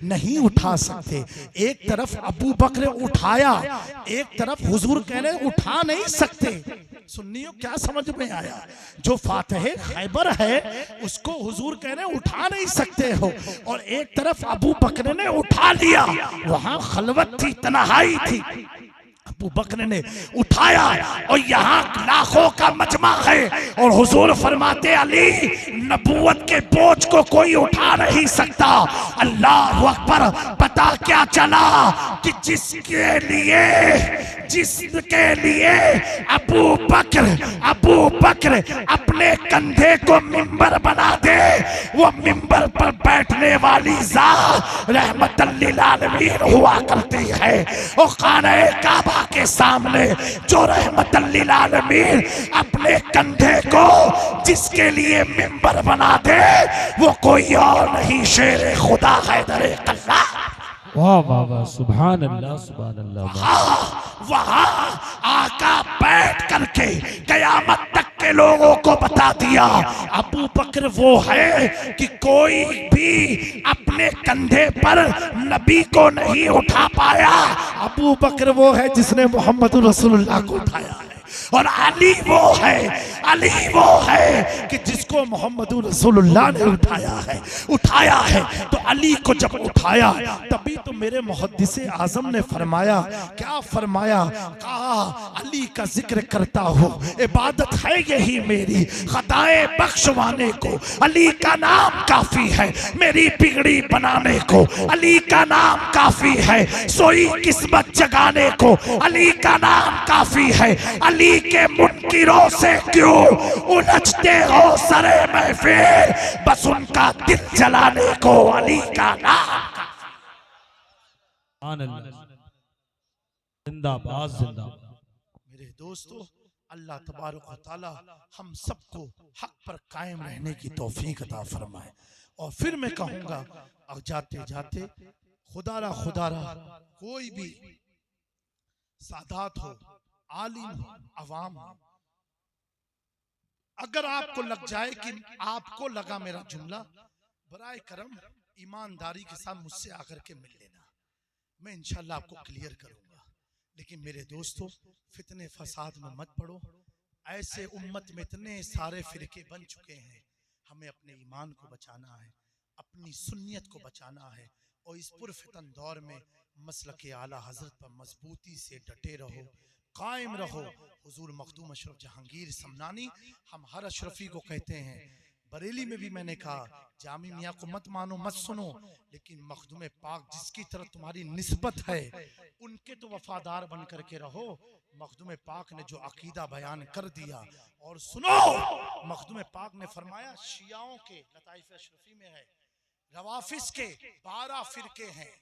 नहीं उठा सकते। एक तरफ अबू बकर उठाया, एक तरफ हुजूर कह रहे उठा नहीं सकते। सुन्नियों क्या समझ में आया? जो फातह खैबर है उसको हुजूर कह रहे उठा नहीं सकते हो, और एक तरफ अबू बकर ने उठा लिया। वहां खलवत थी, तन्हाई थी, अबू बकर ने उठाया और यहाँ लाखों का मजमा है और हुजूर फरमाते, अली नबूवत के बोझ को कोई उठा नहीं सकता। अल्लाह अकबर। पता क्या चला कि जिसके लिए अबू बकर अपने कंधे को मिंबर बना दे, वो मिंबर पर बैठने वाली जात रहमतुल लिल आलमीन हुआ करती है। और खाने काबा के सामने जो रहमतुल लिल आलमीन अपने कंधे को जिसके लिए मिंबर बना दे वो कोई और नहीं, शेर खुदा हैदर अल्लाह। वाह वाह वाह, सुभान अल्लाह सुभान अल्लाह। वहां आका बैठ करके कयामत तक के लोगों को बता दिया, अबू बकर वो है कि कोई भी अपने कंधे पर नबी को नहीं उठा पाया। अबू बकर वो है जिसने मोहम्मद रसूलुल्लाह को उठाया है, और अली वो है कि जिसको मोहम्मद रसूलुल्लाह ने उठाया है। तो अली को जब उठाया तभी तो मेरे मुहद्दिसे आजम ने फरमाया, क्या फरमाया? कहा अली का जिक्र करता हूँ, इबादत है यही मेरी, खताएं बख्शवाने को अली का नाम काफी है, मेरी बिगड़ी बनाने को अली का नाम काफी है, सोई किस्मत जगाने को अली का नाम काफी है। अली के मुनकिरों से क्यों उलझते हो सरे महफिल, बस उनका दिल जलाने को अली का नाम। जिंदाबाद जिंदाबाद। मेरे दोस्तों, अल्लाह तबारक व तआला हम सबको हक पर कायम रहने की तौफीक अता फरमाए। और फिर मैं कहूंगा, अब जाते जाते खुदारा कोई भी सादात हो, आलिम हो, अवाम हो, अगर आपको लग जाए कि आपको लगा मेरा जुमला, बराए करम ईमानदारी के साथ मुझसे आकर के मिल लेना, मैं इंशाल्लाह आपको क्लियर करूंगा। लेकिन मेरे दोस्तों, फितने फसाद में मत पड़ो। ऐसे उम्मत में इतने सारे फिरके बन चुके हैं, हमें अपने ईमान को बचाना है, अपनी सुन्नियत को बचाना है, और इस पुरफितन दौर में मसलक आला हजरत पर मजबूती से डटे रहो, कायम रहो। हुजूर मखदूम अशरफ जहांगीर समनानी, हम हर अशरफी को कहते हैं, बरेली में भी मैंने कहा, जामी मियाँ को मत मानो, मत सुनो, लेकिन मखदूम पाक जिसकी तरफ तुम्हारी निस्बत है उनके तो वफादार बन करके रहो। मखदूम पाक ने जो अकीदा बयान कर दिया, और सुनो, मखदूम पाक ने फरमाया, शियाओं के लताइफ अशरफी में है, रवाफिस के 12 फिरके हैं,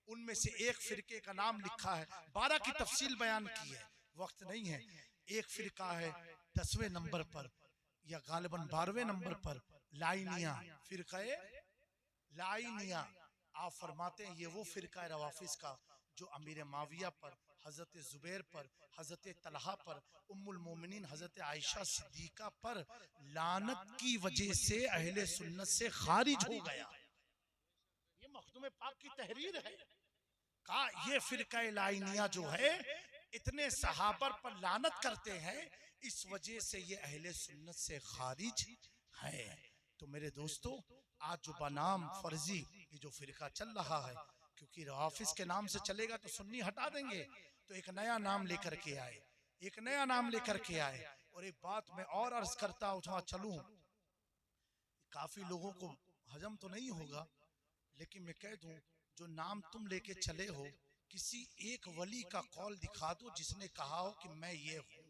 उनमें से एक फिरके का नाम लिखा है, 12 की तफसील बयान की है, वक्त नहीं है। एक फिरका है 10वें नंबर पर या गालिबन 12वें नंबर पर, लाइनिया, फिरका लाइनिया। आप फरमाते हैं ये वो फिरका है रवाफिस का जो अमीर माविया पर हजरत जुबैर पर, हजरत तलहा पर, उम्मुल मोमिनीन हजरत आयशा सिद्दीका पर लानत की वजह से अहले सुन्नत से खारिज हो गया। ये मखदूम पाक की तहरीर है। कहा ये फिरका लाइनिया जो है इतने सहाबर पर लानत करते हैं, इस वजह से ये अहले सुन्नत से खारिज है। तो मेरे दोस्तों, आज जो बनाम फर्जी ये जो फिरका चल रहा है, क्योंकि हाफिज के नाम से चलेगा तो सुन्नी हटा देंगे, तो एक नया नाम लेकर के आए, एक नया नाम लेकर के आए। और एक बात मैं और अर्ज करता उठा चलूं, काफी लोगों को हजम तो नहीं होगा, लेकिन मैं कह दूं, जो नाम तुम लेके चले हो, किसी एक वली का कौल दिखा दो जिसने कहा हो कि मैं ये हूं,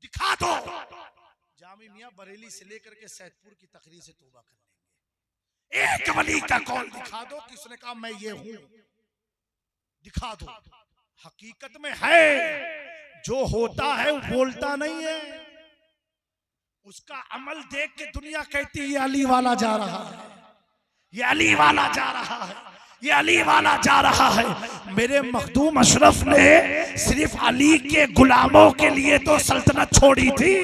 दिखा दो। जामी मियां बरेली से लेकर के सैदपुर की तकरीर से तौबा कर लेंगे। एक वली का कौल दिखा दो कि उसने कहा मैं ये हूं, दिखा दो। हकीकत में है, जो होता है वो बोलता नहीं है, उसका अमल देख के दुनिया कहती है ये अली वाला जा रहा है, ये अली वाला जा रहा है, ये अली वाला जा रहा है। मेरे मखदूम अशरफ ने सिर्फ अली के गुलामों के लिए तो सल्तनत छोड़ी थी,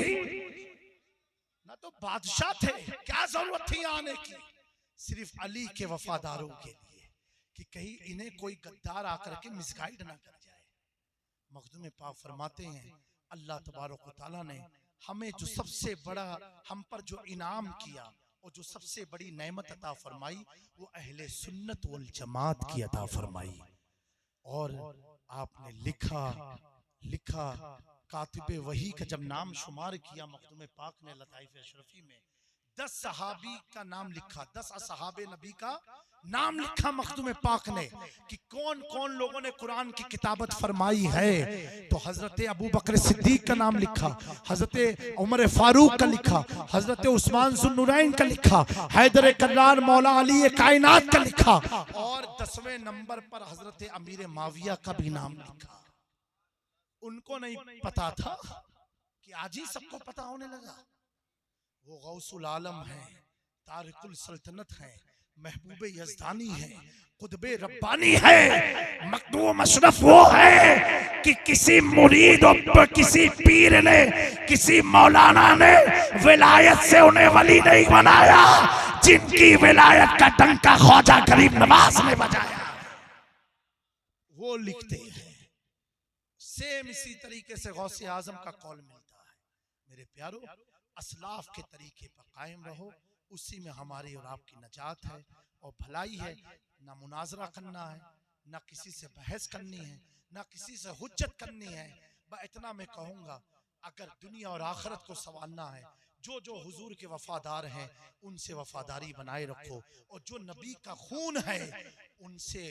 ना तो बादशाह थे, क्या जरूरत थी आने की, सिर्फ अली के वफादारों के लिए, कि कहीं इन्हें कोई गद्दार आकर के मिसगाइड ना कर जाए। मखदूम पाक फरमाते हैं, अल्लाह तबारक व तआला ने हमें जो सबसे बड़ा हम पर जो इनाम किया और जो सबसे बड़ी नेमत अता फरमाई, वो अहले सुन्नत वल जमात की अता फरमाई। और आपने लिखा कातिबे वही का जब नाम शुमार किया मखदूम पाक ने लताइफ अशरफी में, 10 सहाबी का नाम लिखा, 10 असहाबे नबी का नाम लिखा मखदूम पाक ने कि कौन कौन लोगों ने कुरान की किताबत फरमाई है। तो हजरत अबू बकर सिद्दीक का नाम लिखा, हजरत उमर फारूक का लिखा, हजरत उस्मान जुन्नुरैन का लिखा, हैदर कर्रार मौला अली कायनात का लिखा, और 10वें नंबर पर हजरत अमीर माविया का भी नाम लिखा। उनको नहीं पता था कि आज ही सबको पता होने लगा। वो गौसुल आलम है, तारिकुल सल्तनत है, महबूबे यज़दानी है, कुतबे रब्बानी है। मखदूम अशरफ वो है कि किसी मुरीद और किसी पीर ने, किसी मौलाना ने विलायत से उन्हें वली नहीं बनाया, जिनकी विलायत का डंका ख्वाजा गरीब नवाज ने बजाया। वो लिखते हैं, सेम इसी तरीके से गौसे आजम का कौल मिलता है। मेरे प्यारो, असलाफ के तरीके पर कायम रहो, उसी में हमारी और आपकी नजात है और भलाई है। ना मुनाजरा करना है, ना किसी से बहस करनी है, ना किसी से हुज्जत करनी है। मैं इतना मैं कहूँगा, अगर दुनिया और आखिरत को संवारना है, जो जो हुजूर के वफादार हैं उनसे वफादारी बनाए रखो, और जो नबी का खून है उनसे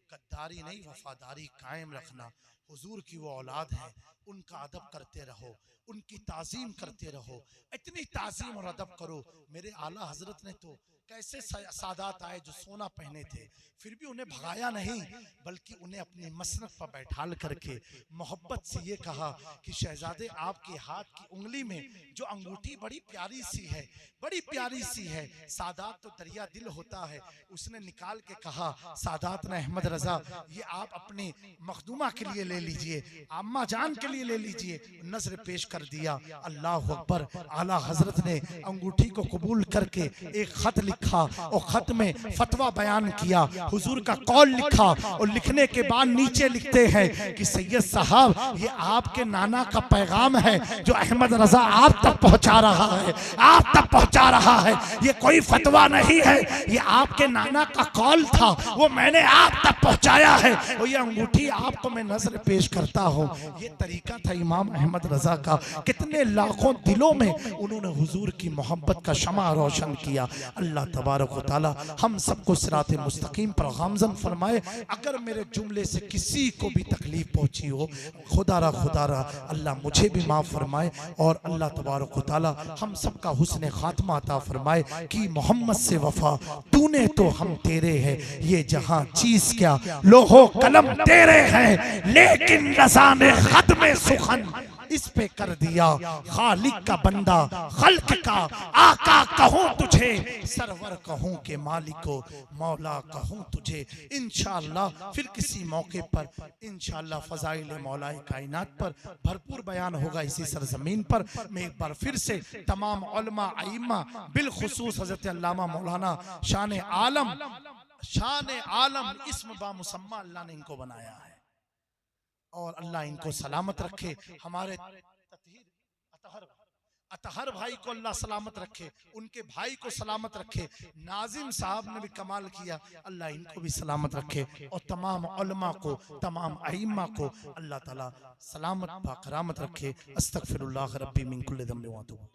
गद्दारी नहीं, वफादारी कायम रखना। हुजूर की वो औलाद है, उनका अदब करते रहो, उनकी ताज़ीम करते रहो। इतनी ताज़ीम और अदब करो। मेरे आला हजरत ने तो कैसे सादात आए जो सोना पहने थे, फिर भी उन्हें भगाया नहीं, बल्कि उन्हें अपनी मसनद पर बैठाल करके मोहब्बत से ये कहा कि शहजादे, आपके हाथ की उंगली में जो अंगूठी बड़ी प्यारी सी है, बड़ी प्यारी सी है। सादात तो दरिया दिल होता है, उसने निकाल के कहा, सादात ने अहमद रजा, ये आप अपने मखदूमा के लिए ले लीजिए, अम्मा जान के लिए ले लीजिए। नजर पेश कर दिया। अल्लाह अकबर। आला हजरत ने अंगूठी को कबूल करके एक खत लिखा और खत में फतवा बयान किया, हुजूर का कौल लिखा, और लिखने के बाद नीचे लिखते हैं कि सैयद साहब, ये आपके नाना का पैगाम है जो अहमद रजा आप तक पहुंचा रहा है, आप तक पहुंचा रहा है। ये कोई फतवा नहीं है, ये आपके नाना का कौल था, वो मैंने आप तक पहुंचाया है, और ये अंगूठी आपको मैं नजर पेश करता हूँ। ये तरीका था इमाम अहमद रजा का। कितने लाखों दिलों में उन्होंने हुजूर की मोहब्बत का शमा रोशन किया। अल्लाह तबारक व तआला हम सबको सिराते मुस्तकीम पर गामज़न फरमाए। अगर मेरे जुमले से किसी को भी तकलीफ पहुंची हो, खुदारा अल्लाह मुझे भी माफ़ फरमाए, और अल्लाह तबारक व तआला हम सबका हुस्न खात्मा अता फरमाए कि मोहम्मद से वफा तूने तो हम तेरे हैं, ये जहां चीज क्या लोहो कलम तेरे हैं, लेकिन रज़ा ने खत में सुखन इस पे कर दिया खालिक का बंदा खल्क का आका कहूँ तुझे, सरवर कहूँ के मालिको मौला कहूँ तुझे। इंशाअल्लाह फिर किसी मौके पर इंशाअल्लाह फजाइल मौलाए कायनात पर भरपूर बयान होगा इसी सरजमीन पर। मैं एक बार फिर से तमाम उलमा आइम्मा बिलखुसूस हजरत अल्लामा मौलाना शान आलम इस्म बा मुसम्मा अल्लाह ने इनको बनाया है और अल्लाह इनको सलामत रखे। हमारे अतहर भाई को अल्लाह सलामत रखे, उनके भाई को सलामत रखे। नाजिम साहब ने भी कमाल किया, अल्लाह इनको भी सलामत रखे और तमाम उलमा को तमाम अइम्मा को अल्लाह ताला सलामत बाकरामत रखे। अस्तगफिरुल्लाह रब्बी मिन कुल्लि ज़ंबिन व अतूबु।